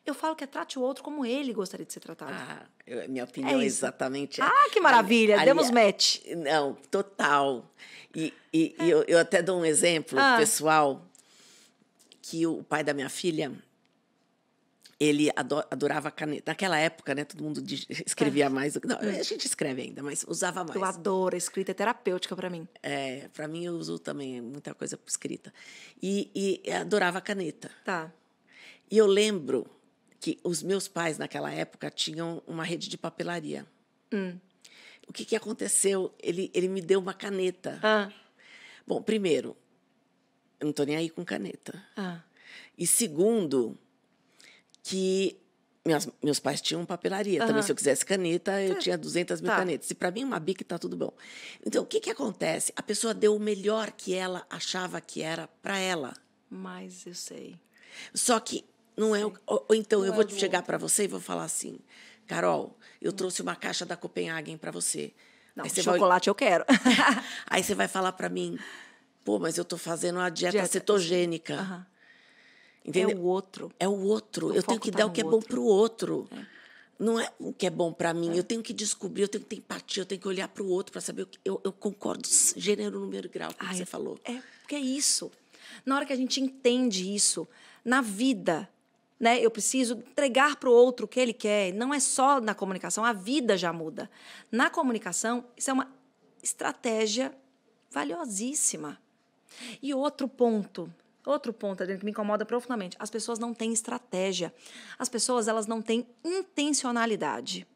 Eu falo que é trate o outro como ele gostaria de ser tratado. Minha opinião é isso. exatamente... Que maravilha! Demos match. Não, total. E eu até dou um exemplo pessoal, que o pai da minha filha... Ele adorava caneta. Naquela época, né, todo mundo escrevia mais. Não, a gente escreve ainda, mas usava mais. Eu adoro, a escrita é terapêutica para mim. Para mim, eu uso também muita coisa por escrita. E adorava caneta. Tá. E eu lembro que os meus pais, naquela época, tinham uma rede de papelaria. O que aconteceu? Ele me deu uma caneta. Bom, primeiro, eu não estou nem aí com caneta. E segundo... que meus pais tinham papelaria. Também, se eu quisesse caneta, eu tinha 200 mil canetas. E, para mim, uma Bic está tudo bom. Então, o que acontece? A pessoa deu o melhor que ela achava que era para ela. Mas eu sei. Só que não é... Ou então, não eu vou chegar para você e vou falar assim, Carol, eu trouxe uma caixa da Copenhagen para você. Não, chocolate eu quero. Aí você vai falar para mim, pô, mas eu estou fazendo a dieta cetogênica. Entendeu? É o outro. É o outro. Eu tenho que dar o que é bom para o outro. Não é o que é bom para mim. Eu tenho que descobrir, eu tenho que ter empatia, eu tenho que olhar para o outro para saber o que... Eu concordo, gênero, número e grau, como você falou. Porque é isso. Na hora que a gente entende isso, na vida, né, eu preciso entregar para o outro o que ele quer. Não é só na comunicação, a vida já muda. Na comunicação, isso é uma estratégia valiosíssima. E outro ponto, Adriana, que me incomoda profundamente. As pessoas não têm estratégia. As pessoas, elas não têm intencionalidade.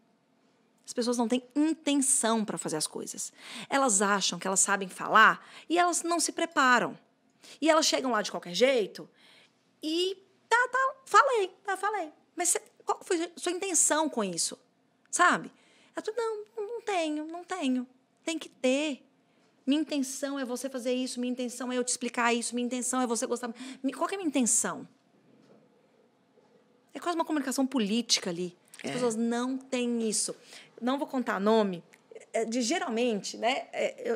As pessoas não têm intenção para fazer as coisas. Elas acham que elas sabem falar e elas não se preparam. E elas chegam lá de qualquer jeito e falei. Mas qual foi a sua intenção com isso? Sabe? Não tenho. Tem que ter. Minha intenção é você fazer isso, minha intenção é eu te explicar isso, minha intenção é você gostar... Qual que é a minha intenção? É quase uma comunicação política ali. As pessoas não têm isso. Não vou contar nome. Geralmente, né,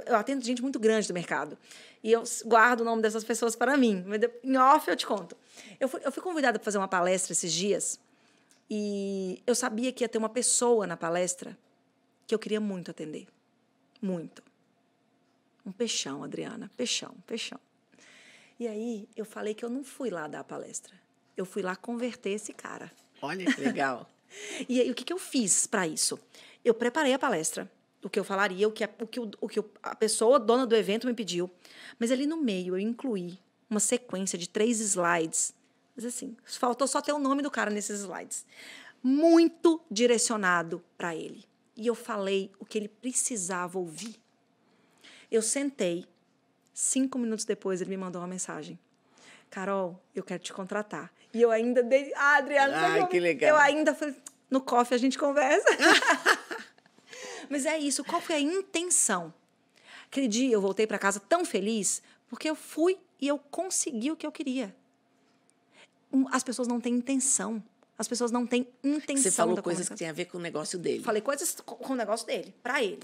eu atendo gente muito grande do mercado. E eu guardo o nome dessas pessoas para mim. Mas em off eu te conto. Eu fui convidada para fazer uma palestra esses dias. E eu sabia que ia ter uma pessoa na palestra que eu queria muito atender. Muito. Um peixão, Adriana. Peixão. E aí, eu falei que eu não fui lá dar a palestra. Eu fui lá converter esse cara. Olha que legal. E aí, o que eu fiz para isso? Eu preparei a palestra, o que eu falaria, o que a pessoa, dona do evento, me pediu. Mas ali no meio, eu incluí uma sequência de 3 slides. Mas assim, faltou só ter o nome do cara nesses slides. Muito direcionado para ele. E eu falei o que ele precisava ouvir. Eu sentei, 5 minutos depois ele me mandou uma mensagem. Carol, eu quero te contratar. E eu ainda dei... Adriana, que legal. Eu ainda falei, no coffee a gente conversa. Mas é isso, qual foi a intenção? Aquele dia eu voltei para casa tão feliz, porque eu fui e eu consegui o que eu queria. As pessoas não têm intenção. As pessoas não têm intenção. Você falou coisas que têm a ver com o negócio dele. Falei coisas com o negócio dele, para ele.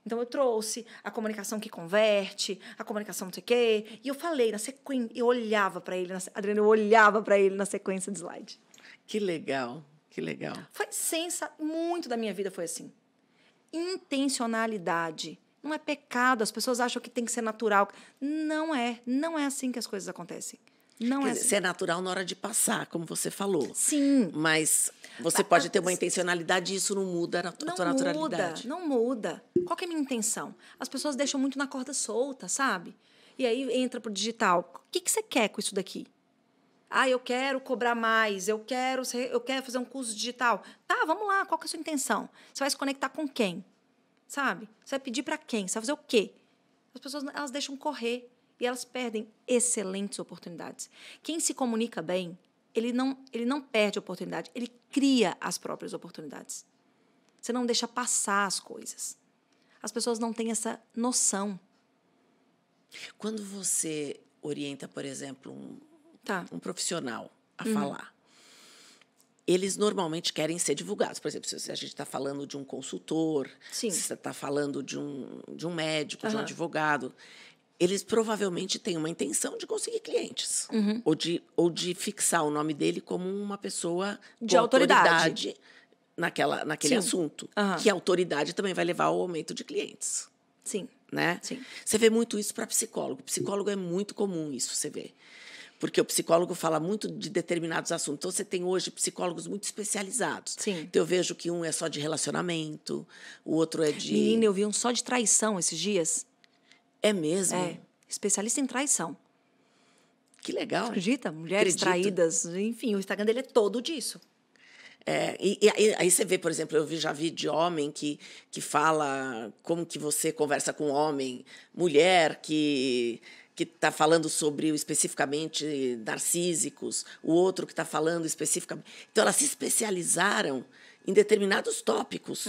Então, eu trouxe a comunicação que converte, a comunicação não sei o quê. E eu falei na sequência, eu olhava para ele, Adriana, eu olhava para ele na sequência de slide. Que legal, que legal. Muito da minha vida foi assim. Intencionalidade. Não é pecado, as pessoas acham que tem que ser natural. Não é assim que as coisas acontecem. Não Quer é dizer, assim. você é natural na hora de passar, como você falou. Sim. Mas você pode ter uma intencionalidade e isso não muda a tua naturalidade. Não muda. Qual que é a minha intenção? As pessoas deixam muito na corda solta, sabe? E aí entra pro digital. O que você quer com isso daqui? Ah, eu quero cobrar mais, eu quero fazer um curso digital. Tá, vamos lá, qual que é a sua intenção? Você vai se conectar com quem? Sabe? Você vai pedir para quem? Você vai fazer o quê? As pessoas, elas deixam correr e elas perdem excelentes oportunidades. Quem se comunica bem, ele não perde oportunidade, ele cria as próprias oportunidades. Você não deixa passar as coisas. As pessoas não têm essa noção. Quando você orienta, por exemplo, um profissional a falar, eles normalmente querem ser divulgados. Por exemplo, se a gente está falando de um consultor, Sim. se você está falando de um médico, de um advogado, eles provavelmente têm uma intenção de conseguir clientes. Ou de fixar o nome dele como uma pessoa De com autoridade. naquele assunto. Que a autoridade também vai levar ao aumento de clientes. Sim. Né? Sim. Você vê muito isso para psicólogo. Psicólogo é muito comum isso, você vê. Porque o psicólogo fala muito de determinados assuntos. Então, você tem hoje psicólogos muito especializados. Sim. Então, eu vejo que um é só de relacionamento, o outro é de... Menina, eu vi um só de traição esses dias. É mesmo? É, especialista em traição. Que legal. Você acredita? Mulheres traídas, enfim, o Instagram dele é todo disso. Aí você vê, por exemplo, já vi de homem que fala como que você conversa com homem, mulher que está falando sobre especificamente narcísicos, o outro que está falando especificamente... Então, elas se especializaram em determinados tópicos,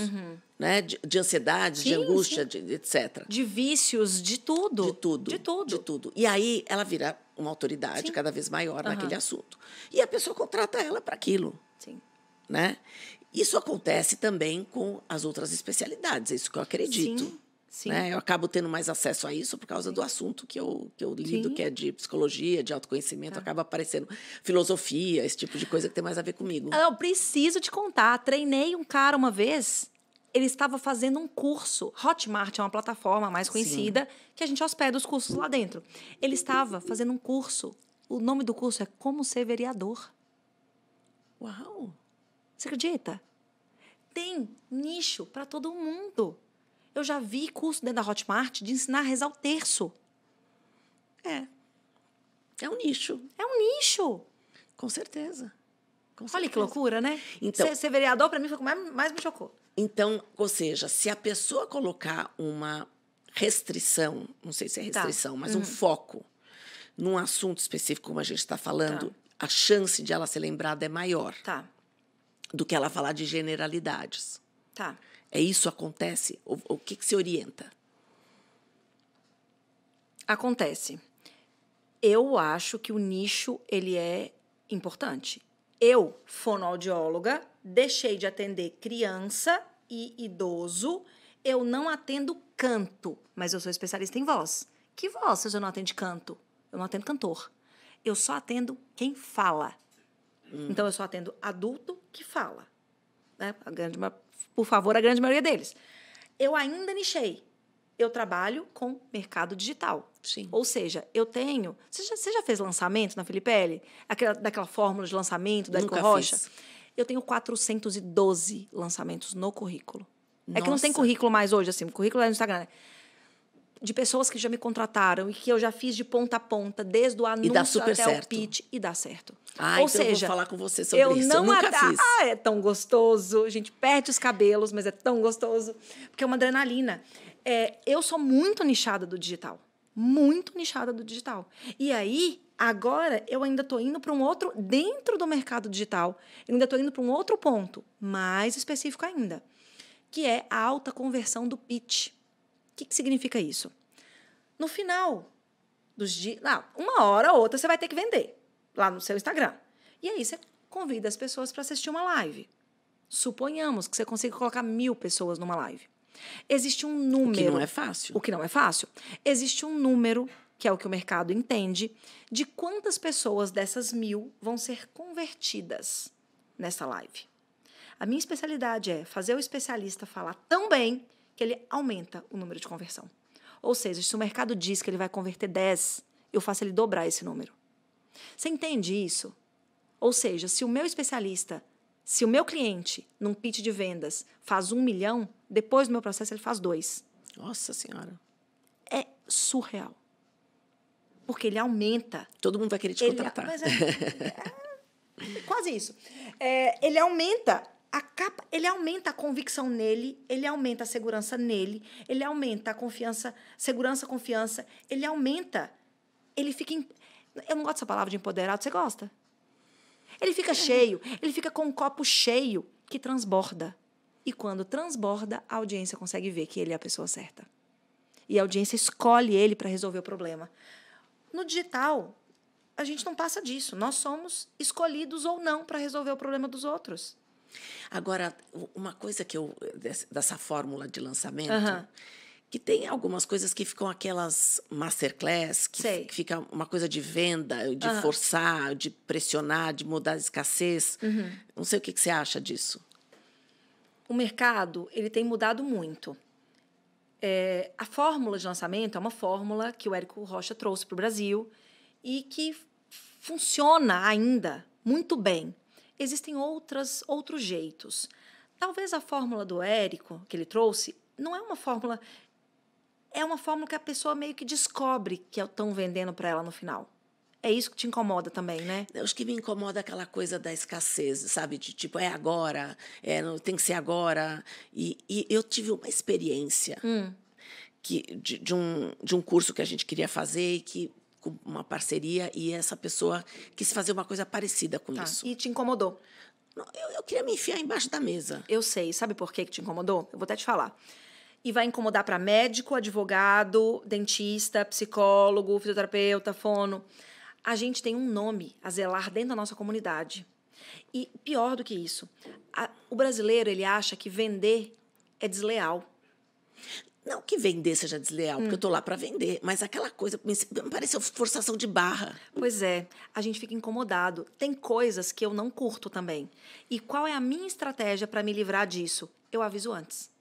né? De ansiedade, de angústia, etc. De vícios, de tudo. De tudo. De tudo. De tudo. E aí ela vira uma autoridade cada vez maior naquele assunto. E a pessoa contrata ela para aquilo. Sim. Né? Isso acontece também com as outras especialidades, é isso que eu acredito. Sim, sim. Né? Eu acabo tendo mais acesso a isso por causa do assunto que eu lido, que é de psicologia, de autoconhecimento, acaba aparecendo filosofia, esse tipo de coisa que tem mais a ver comigo. Eu preciso te contar. Treinei um cara uma vez, ele estava fazendo um curso. Hotmart é uma plataforma mais conhecida, que a gente hospeda os cursos lá dentro. Ele estava fazendo um curso, o nome do curso é Como Ser Vereador. Uau! Você acredita? Tem nicho para todo mundo. Eu já vi curso dentro da Hotmart de ensinar a rezar o terço. É um nicho. É um nicho. Com certeza. Olha que loucura, né? Então, ser vereador, para mim, foi o que mais me chocou. Então, ou seja, se a pessoa colocar uma restrição, não sei se é restrição, mas um foco num assunto específico, como a gente está falando, a chance de ela ser lembrada é maior do que ela falar de generalidades. Tá. É isso acontece? O que se orienta? Acontece. Eu acho que o nicho, ele é importante. Eu, fonoaudióloga, deixei de atender criança e idoso. Eu não atendo canto, mas eu sou especialista em voz. Que voz você não atende canto? Eu não atendo cantor. Eu só atendo quem fala. Então, eu só atendo adulto que fala. Né? Por favor, a grande maioria deles. Eu ainda nichei. Eu trabalho com mercado digital. Sim. Ou seja, eu tenho... Você já fez lançamento na Filipelli? Daquela fórmula de lançamento da Érico Rocha? Fiz. Eu tenho 412 lançamentos no currículo. Nossa. É que não tem currículo mais hoje, assim. O currículo é no Instagram. De pessoas que já me contrataram e que eu já fiz de ponta a ponta, desde o anúncio até certo. o pitch, e dá certo. Ou seja, eu vou falar com você sobre isso. Eu nunca fiz. É tão gostoso. A gente perde os cabelos, mas é tão gostoso. Porque é uma adrenalina. Eu sou muito nichada do digital. Muito nichada do digital. E aí, agora, eu ainda estou indo para um outro... Dentro do mercado digital, eu ainda estou indo para um outro ponto, mais específico ainda, que é a alta conversão do pitch. O que significa isso? No final dos dias... uma hora ou outra você vai ter que vender lá no seu Instagram. E aí você convida as pessoas para assistir uma live. Suponhamos que você consiga colocar 1000 pessoas numa live. Existe um número... O que não é fácil. O que não é fácil. Existe um número, que é o que o mercado entende, de quantas pessoas dessas 1000 vão ser convertidas nessa live. A minha especialidade é fazer o especialista falar tão bem que ele aumenta o número de conversão. Ou seja, se o mercado diz que ele vai converter 10, eu faço ele dobrar esse número. Você entende isso? Ou seja, se o meu especialista, se o meu cliente, num pitch de vendas, faz 1 milhão, depois do meu processo ele faz 2. Nossa Senhora. É surreal. Porque ele aumenta. Todo mundo vai querer te contratar. Mas quase isso. Ele aumenta ele aumenta a convicção nele, ele aumenta a segurança nele, ele aumenta a confiança, segurança, confiança, ele aumenta, ele fica... Eu não gosto dessa palavra de empoderado, você gosta? Ele fica cheio, ele fica com um copo cheio que transborda. E quando transborda, a audiência consegue ver que ele é a pessoa certa. E a audiência escolhe ele para resolver o problema. No digital, a gente não passa disso. Nós somos escolhidos ou não para resolver o problema dos outros. Agora, uma coisa que dessa fórmula de lançamento, que tem algumas coisas que ficam aquelas masterclass, que fica uma coisa de venda, de forçar, de pressionar, de mudar a escassez. Não sei o que você acha disso. O mercado ele tem mudado muito. A fórmula de lançamento é uma fórmula que o Érico Rocha trouxe para o Brasil e que funciona ainda muito bem. Existem outros jeitos. Talvez a fórmula do Érico, que ele trouxe, não é uma fórmula... É uma fórmula que a pessoa meio que descobre que estão vendendo para ela no final. É isso que te incomoda também, né? Acho que me incomoda aquela coisa da escassez, sabe? De tipo, é agora, tem que ser agora. E eu tive uma experiência de um curso que a gente queria fazer e que... com uma parceria, e essa pessoa quis fazer uma coisa parecida com isso. E te incomodou? Eu queria me enfiar embaixo da mesa. Eu sei. Sabe por que te incomodou? Eu vou até te falar. E vai incomodar para médico, advogado, dentista, psicólogo, fisioterapeuta, fono. A gente tem um nome a zelar dentro da nossa comunidade. E pior do que isso, o brasileiro ele acha que vender é desleal. Não que vender seja desleal, porque eu estou lá para vender, mas aquela coisa me pareceu forçação de barra. Pois é, a gente fica incomodado. Tem coisas que eu não curto também. E qual é a minha estratégia para me livrar disso? Eu aviso antes.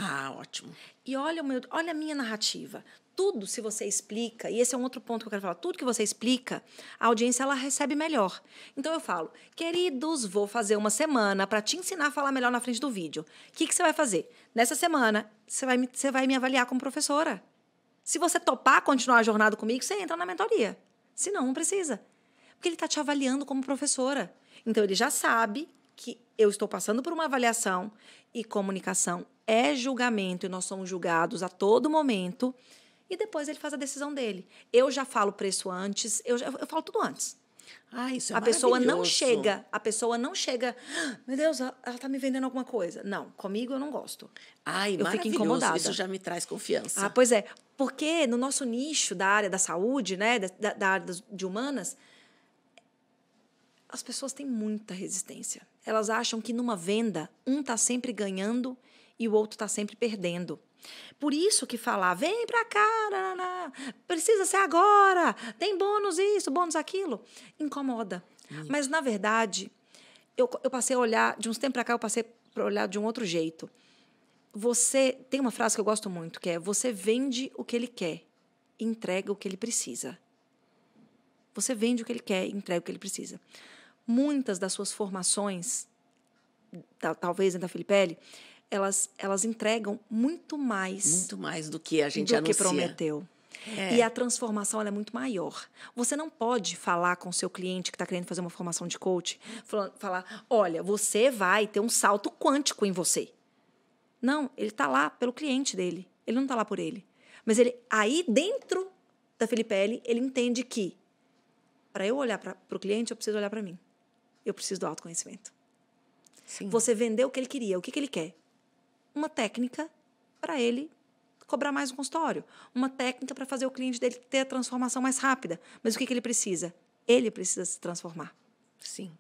Ah, ótimo. E olha a minha narrativa. Tudo, se você explica, e esse é um outro ponto que eu quero falar, tudo que você explica, a audiência ela recebe melhor. Então eu falo, queridos, vou fazer uma semana para te ensinar a falar melhor na frente do vídeo. O que você vai fazer? Nessa semana, você vai me avaliar como professora. Se você topar continuar a jornada comigo, você entra na mentoria. Se não, não precisa. Porque ele está te avaliando como professora. Então ele já sabe que eu estou passando por uma avaliação e comunicação é julgamento e nós somos julgados a todo momento. E depois ele faz a decisão dele. Eu já falo preço antes, eu falo tudo antes. Ah, isso é a pessoa não chega, meu Deus, ela está me vendendo alguma coisa. Não, comigo eu não gosto. Ai, eu fico incomodada. Isso já me traz confiança. Ah, pois é. Porque no nosso nicho da área da saúde, né, da área de humanas, as pessoas têm muita resistência. Elas acham que numa venda, um está sempre ganhando e o outro está sempre perdendo. Por isso que falar, vem pra cá, precisa ser agora, tem bônus isso, bônus aquilo, incomoda. Muito. Mas, na verdade, eu passei a olhar, de uns tempos pra cá, eu passei a olhar de um outro jeito. Tem uma frase que eu gosto muito, que é, você vende o que ele quer e entrega o que ele precisa. Você vende o que ele quer e entrega o que ele precisa. Muitas das suas formações, talvez da Felipe, elas entregam muito mais do que a gente anuncia. Do que prometeu. E a transformação ela é muito maior. Você não pode falar com o seu cliente que está querendo fazer uma formação de coach, falar, olha, você vai ter um salto quântico em você. Não, ele está lá pelo cliente dele. Ele não está lá por ele. Mas aí dentro da Felipe, ele entende que para eu olhar para o cliente, eu preciso olhar para mim. Eu preciso do autoconhecimento. Sim. Você vendeu o que ele queria. O que ele quer? Uma técnica para ele cobrar mais no consultório. Uma técnica para fazer o cliente dele ter a transformação mais rápida. Mas o que ele precisa? Ele precisa se transformar. Sim.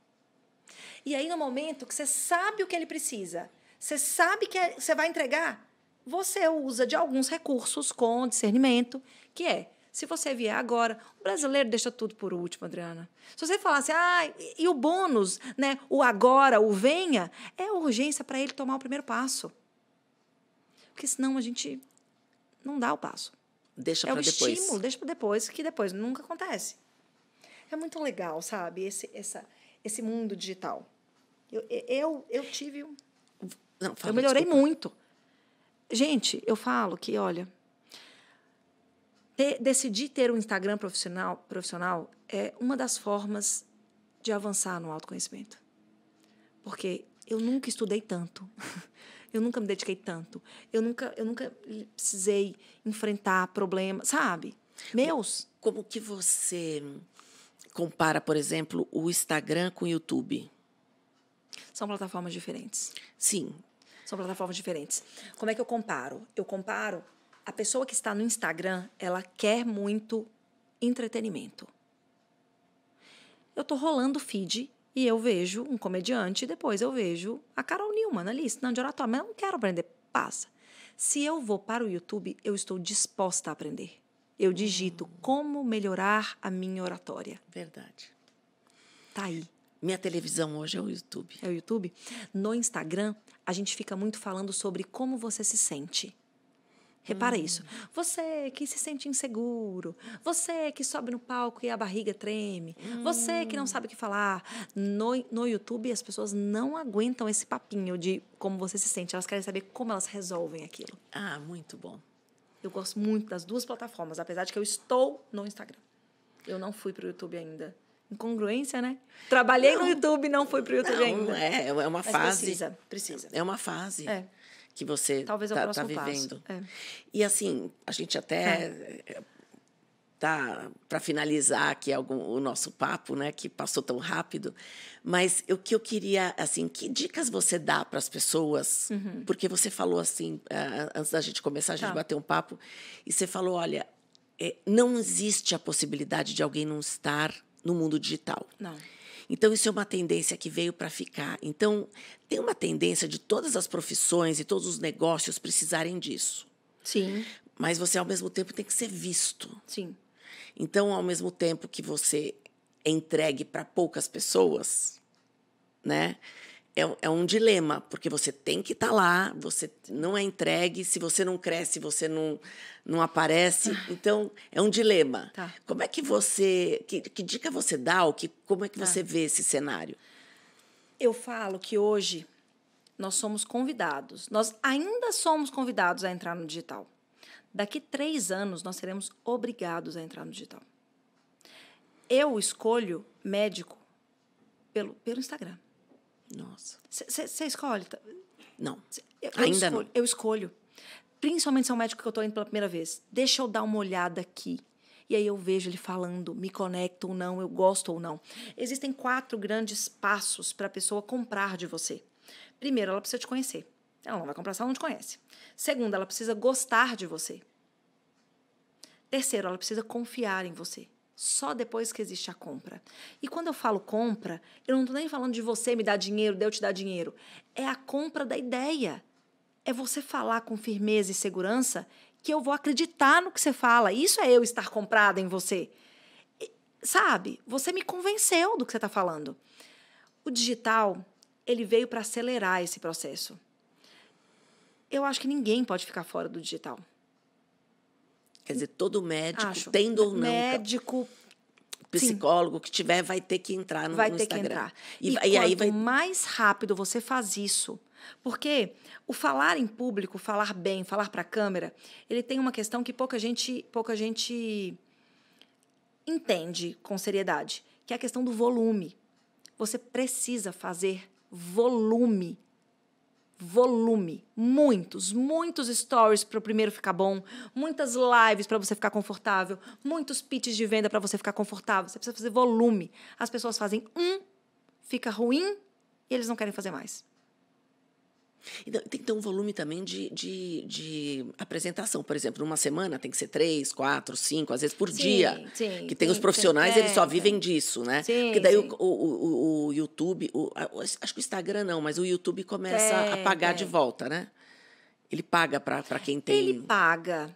E aí, no momento que você sabe o que ele precisa, você sabe que você vai entregar, você usa de alguns recursos com discernimento, que é, se você vier agora, o brasileiro deixa tudo por último, Adriana. Se você falar assim, e o bônus, né, o agora, o venha, é urgência para ele tomar o primeiro passo. Porque senão a gente não dá o passo. Deixa para depois. É o estímulo, deixa para depois, que depois nunca acontece. É muito legal, sabe? Esse mundo digital. Eu tive... Não, fala, eu melhorei desculpa. muito. Gente, eu falo que, olha... decidir ter um Instagram profissional é uma das formas de avançar no autoconhecimento. Porque eu nunca estudei tanto. Eu nunca me dediquei tanto. Eu nunca precisei enfrentar problemas, sabe? Meus. Como que você compara, por exemplo, o Instagram com o YouTube? São plataformas diferentes. Sim. São plataformas diferentes. Como é que eu comparo? Eu comparo... A pessoa que está no Instagram, ela quer muito entretenimento. Eu estou rolando o feed e eu vejo um comediante e depois eu vejo a Carol Newman ali, ensinando de oratória. Mas eu não quero aprender. Passa. Se eu vou para o YouTube, eu estou disposta a aprender. Eu digito como melhorar a minha oratória. Verdade. Tá aí. Minha televisão hoje é o YouTube. É o YouTube. No Instagram, a gente fica muito falando sobre como você se sente. Repara isso. Você que se sente inseguro, você que sobe no palco e a barriga treme, você que não sabe o que falar. No YouTube, as pessoas não aguentam esse papinho de como você se sente. Elas querem saber como elas resolvem aquilo. Ah, muito bom. Eu gosto muito das duas plataformas, apesar de que eu estou no Instagram. Eu não fui para o YouTube ainda. Incongruência, né? Trabalhei no YouTube e não fui para o YouTube ainda. É uma Mas fase. Precisa. É uma fase. É. Que você talvez é o tá próximo vivendo. passo. É. E assim, a gente até tá para finalizar aqui o nosso papo, né, que passou tão rápido, mas o que eu queria, assim, que dicas você dá para as pessoas? Porque você falou assim, antes da gente começar, a gente bater um papo, e você falou, olha, não existe a possibilidade de alguém não estar no mundo digital. Não. Então, isso é uma tendência que veio para ficar. Então, tem uma tendência de todas as profissões e todos os negócios precisarem disso. Sim. Mas você, ao mesmo tempo, tem que ser visto. Sim. Então, ao mesmo tempo que você é entregue para poucas pessoas, né? É um dilema, porque você tem que estar lá, você não é entregue, se você não cresce, você não aparece. Então, é um dilema. Tá. Como é que você... Que dica você dá? Como é que você vê esse cenário? Eu falo que hoje nós somos convidados. Nós ainda somos convidados a entrar no digital. Daqui 3 anos, nós seremos obrigados a entrar no digital. Eu escolho médico pelo Instagram. Nossa. Você escolhe? Não, Ainda não. Eu escolho. Principalmente se é um médico que eu estou indo pela primeira vez. Deixa eu dar uma olhada aqui. E aí eu vejo ele falando, me conecto ou não, eu gosto ou não. Existem 4 grandes passos para a pessoa comprar de você. Primeiro, ela precisa te conhecer. Ela não vai comprar se ela não te conhece. Segundo, ela precisa gostar de você. Terceiro, ela precisa confiar em você. Só depois que existe a compra. E quando eu falo compra, eu não estou nem falando de você me dar dinheiro, de eu te dar dinheiro. É a compra da ideia. É você falar com firmeza e segurança que eu vou acreditar no que você fala. Isso é eu estar comprada em você. Sabe? Você me convenceu do que você está falando. O digital, ele veio para acelerar esse processo. Eu acho que ninguém pode ficar fora do digital. Quer dizer, todo médico, Acho. tendo ou não... Médico... Psicólogo Sim. que tiver vai ter que entrar no Instagram. Vai ter que entrar. E aí quanto mais rápido você faz isso... Porque o falar em público, falar bem, falar para a câmera, ele tem uma questão que pouca gente entende com seriedade, que é a questão do volume. Você precisa fazer volume. Muitos stories para o primeiro ficar bom, muitas lives para você ficar confortável, muitos pitches de venda para você ficar confortável. Você precisa fazer volume. As pessoas fazem fica ruim e eles não querem fazer mais. Então, tem que ter um volume também de apresentação. Por exemplo, numa semana tem que ser 3, 4, 5, às vezes por dia. Sim, que tem os profissionais, eles só vivem disso, né? Porque daí o YouTube, acho que o Instagram não, mas o YouTube começa a pagar de volta, né? Ele paga para quem tem... Ele paga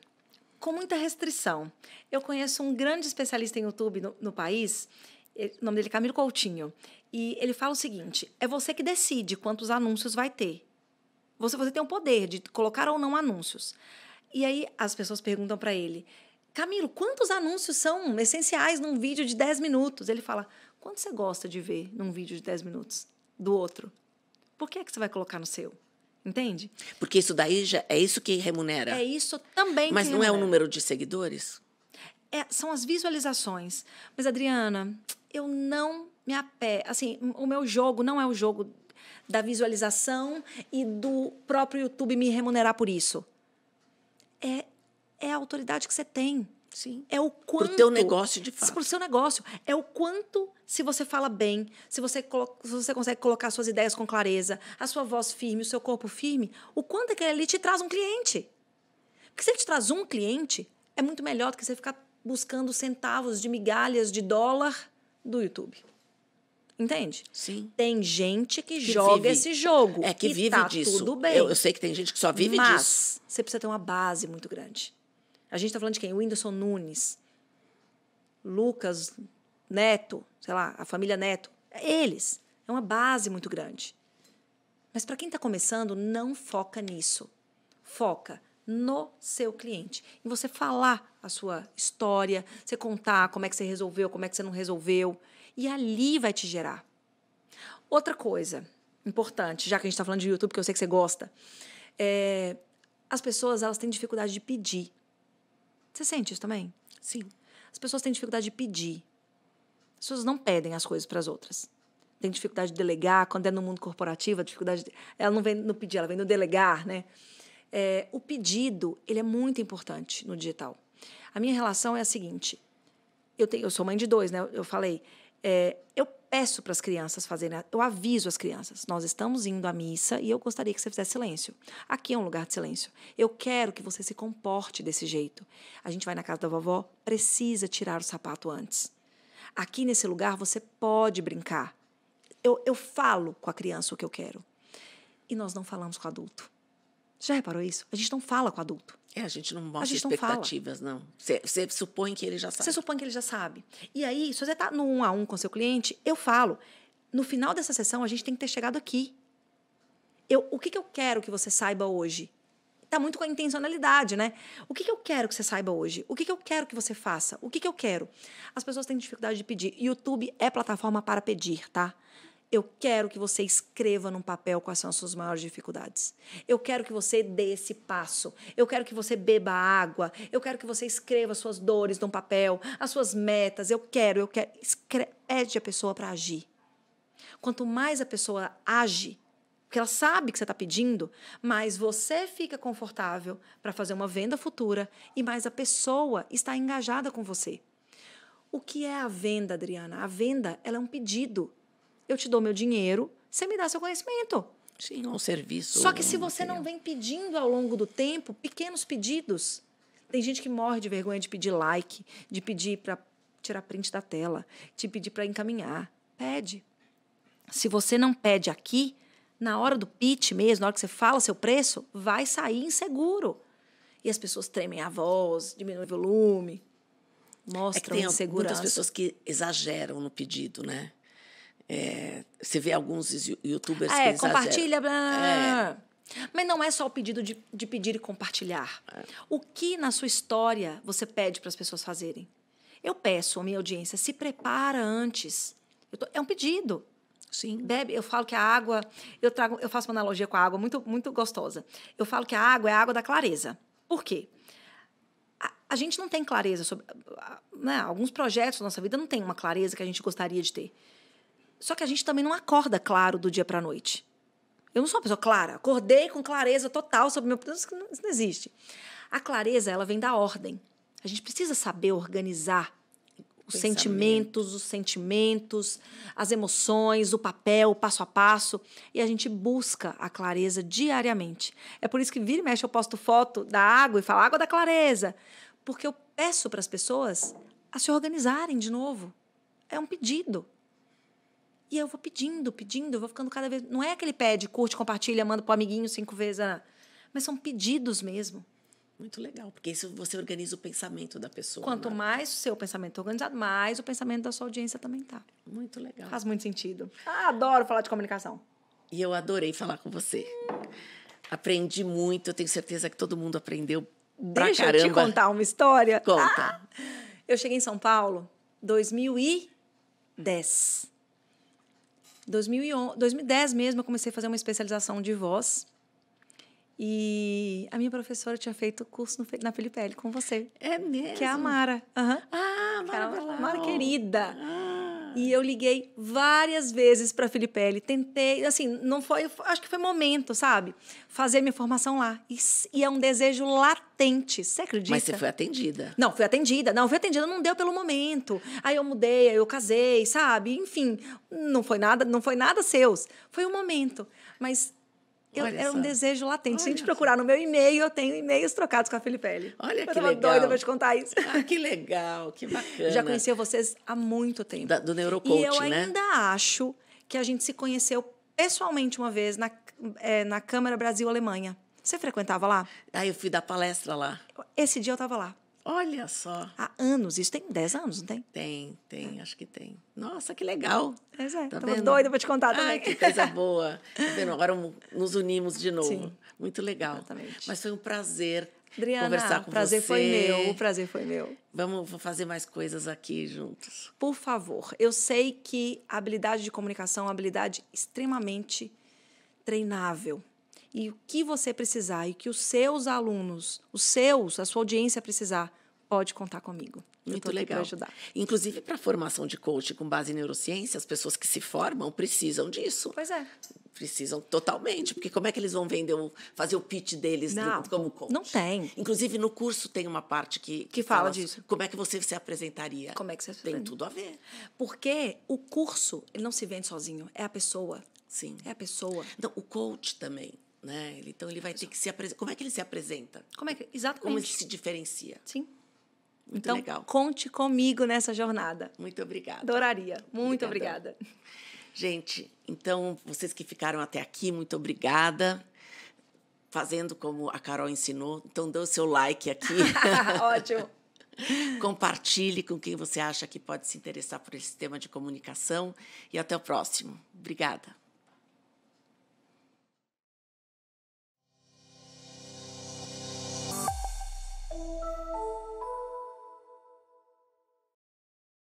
com muita restrição. Eu conheço um grande especialista em YouTube no país, o nome dele é Camilo Coutinho, e ele fala o seguinte, é você que decide quantos anúncios vai ter. Você tem o poder de colocar ou não anúncios. E aí as pessoas perguntam para ele, Camilo, quantos anúncios são essenciais num vídeo de 10 minutos? Ele fala, quanto você gosta de ver num vídeo de 10 minutos do outro? Por que você vai colocar no seu? Entende? Porque isso daí já é isso que remunera. É isso também Mas que não é o remunera. número de seguidores? São as visualizações. Mas, Adriana, eu não me apego. Assim, o meu jogo não é o jogo da visualização e do próprio YouTube me remunerar por isso. É a autoridade que você tem. Sim. É o quanto... Pro teu negócio, de fato. Pro seu negócio. É o quanto, se você fala bem, se você consegue colocar suas ideias com clareza, a sua voz firme, o seu corpo firme, o quanto aquele ali te traz um cliente. Porque se ele te traz um cliente, é muito melhor do que você ficar buscando centavos de migalhas de dólar do YouTube. Entende? Sim. Tem gente que joga vive. Esse jogo. Que e vive tá disso. Tudo bem. Eu sei que tem gente que só vive disso. Mas você precisa ter uma base muito grande. A gente está falando de quem? O Whindersson Nunes, Lucas Neto, sei lá, a família Neto. Eles. É uma base muito grande. Mas para quem está começando, não foca nisso. Foca no seu cliente. Em você falar a sua história, você contar como é que você resolveu, como é que você não resolveu. E ali vai te gerar. Outra coisa importante, já que a gente está falando de YouTube, que eu sei que você gosta, as pessoas elas têm dificuldade de pedir. Você sente isso também? Sim. As pessoas têm dificuldade de pedir. As pessoas não pedem as coisas para as outras. Tem dificuldade de delegar. Quando é no mundo corporativo, a dificuldade... Ela não vem no pedir, ela vem no delegar, né? O pedido, ele é muito importante no digital. A minha relação é a seguinte. Eu sou mãe de 2, né? Eu falei... eu peço para as crianças fazerem... Eu aviso as crianças. Nós estamos indo à missa e eu gostaria que você fizesse silêncio. Aqui é um lugar de silêncio. Eu quero que você se comporte desse jeito. A gente vai na casa da vovó, precisa tirar o sapato antes. Aqui nesse lugar você pode brincar. Eu falo com a criança o que eu quero. E nós não falamos com o adulto. Já reparou isso? A gente não fala com o adulto. A gente não mostra expectativas, não. Você supõe que ele já sabe. Você supõe que ele já sabe. E aí, se você está no 1-a-1 com seu cliente, eu falo, no final dessa sessão, a gente tem que ter chegado aqui. O que eu quero que você saiba hoje? Está muito com a intencionalidade, né? O que eu quero que você saiba hoje? O que eu quero que você faça? O que eu quero? As pessoas têm dificuldade de pedir. YouTube é plataforma para pedir, tá? Eu quero que você escreva num papel quais são as suas maiores dificuldades. Eu quero que você dê esse passo. Eu quero que você beba água. Eu quero que você escreva as suas dores num papel, as suas metas. Eu quero. Pede a pessoa para agir. Quanto mais a pessoa age, porque ela sabe que você está pedindo, mais você fica confortável para fazer uma venda futura e mais a pessoa está engajada com você. O que é a venda, Adriana? A venda, ela é um pedido. Eu te dou meu dinheiro, você me dá seu conhecimento. Sim, um serviço. Só que se você não vem pedindo ao longo do tempo, pequenos pedidos. Tem gente que morre de vergonha de pedir like, de pedir para tirar print da tela, de pedir para encaminhar. Pede. Se você não pede aqui, na hora do pitch mesmo, na hora que você fala seu preço, vai sair inseguro. E as pessoas tremem a voz, diminuem o volume, mostram insegurança. Muitas pessoas que exageram no pedido, né? Você vê alguns youtubers que exageram. Compartilha, blá, blá, blá. Mas não é só o pedido de pedir e compartilhar. O que na sua história você pede para as pessoas fazerem? Eu peço à minha audiência, se prepara antes. É um pedido. Sim. Bebe, eu falo que a água... Eu faço uma analogia com a água muito, muito gostosa. Eu falo que a água é a água da clareza. Por quê? A gente não tem clareza sobre... Né, alguns projetos da nossa vida não tem uma clareza que a gente gostaria de ter. Só que a gente também não acorda claro do dia para a noite. Eu não sou uma pessoa clara. Acordei com clareza total sobre o meu... Isso não existe. A clareza, ela vem da ordem. A gente precisa saber organizar os sentimentos, as emoções, o papel, o passo a passo. E a gente busca a clareza diariamente. É por isso que vira e mexe eu posto foto da água e falo água da clareza. Porque eu peço para as pessoas a se organizarem de novo. É um pedido. E eu vou pedindo, eu vou ficando cada vez... Não é aquele pede, curte, compartilha, manda pro amiguinho 5 vezes. Mas são pedidos mesmo. Muito legal, porque isso você organiza o pensamento da pessoa. Quanto mais o seu pensamento é organizado, mais o pensamento da sua audiência também tá. Muito legal. Faz muito sentido. Adoro falar de comunicação. E eu adorei falar com você. Aprendi muito, eu tenho certeza que todo mundo aprendeu Deixa eu te contar uma história. Conta. Eu cheguei em São Paulo em 2010. 2010 mesmo, eu comecei a fazer uma especialização de voz. E a minha professora tinha feito curso na Filipelli com você. É mesmo? Que é a Mara. Uhum. Mara querida. E eu liguei várias vezes para a Filipelli. Tentei, assim, não foi... Acho que foi momento, sabe? Fazer minha formação lá. E é um desejo latente. Você acredita? Mas você foi atendida. Não, fui atendida. Não deu pelo momento. Aí eu mudei, aí eu casei, sabe? Enfim, não foi nada seus. Foi um momento. Mas... era um desejo latente. Se a gente procurar no meu e-mail, eu tenho e-mails trocados com a Filipelli. Olha que legal. Eu tava doida pra te contar isso. Que legal, que bacana. Já conheci vocês há muito tempo. Do Neurocoach, e eu né? ainda acho que a gente se conheceu pessoalmente uma vez na Câmara Brasil-Alemanha. Você frequentava lá? Eu fui dar palestra lá. Esse dia eu tava lá. Olha só. Há anos. Isso tem 10 anos, não tem? Tem, acho que tem. Nossa, que legal. Pois é, Tá tava vendo? doida pra te contar também. Ai, que coisa boa. Tá vendo? Agora nos unimos de novo. Sim. Muito legal. Exatamente. Mas foi um prazer Adriana, conversar com o prazer você. foi meu, o prazer foi meu. Vamos fazer mais coisas aqui juntos. Por favor, eu sei que a habilidade de comunicação é uma habilidade extremamente treinável. E o que você precisar e que os seus alunos, a sua audiência precisar, pode contar comigo. Muito legal. legal. Para ajudar. Inclusive, para a formação de coach com base em neurociência, as pessoas que se formam precisam disso. Pois é. Precisam totalmente, porque como é que eles vão fazer o pitch deles como coach? Não tem. Inclusive, no curso tem uma parte que fala disso. Como é que você se apresentaria? Como é que você se Tem apresenta? tudo a ver. Porque o curso, ele não se vende sozinho, é a pessoa. Sim. É a pessoa. Então, o coach também, né? Então, ele vai ter que se apresentar. Como é que ele se apresenta? Exatamente. Como ele se diferencia? Sim. Muito Então, legal. conte comigo nessa jornada. Muito obrigada. Adoraria. Muito obrigada. Gente, então, vocês que ficaram até aqui, muito obrigada. Fazendo como a Carol ensinou. Então, dê o seu like aqui. Ótimo. Compartilhe com quem você acha que pode se interessar por esse tema de comunicação. E até o próximo. Obrigada.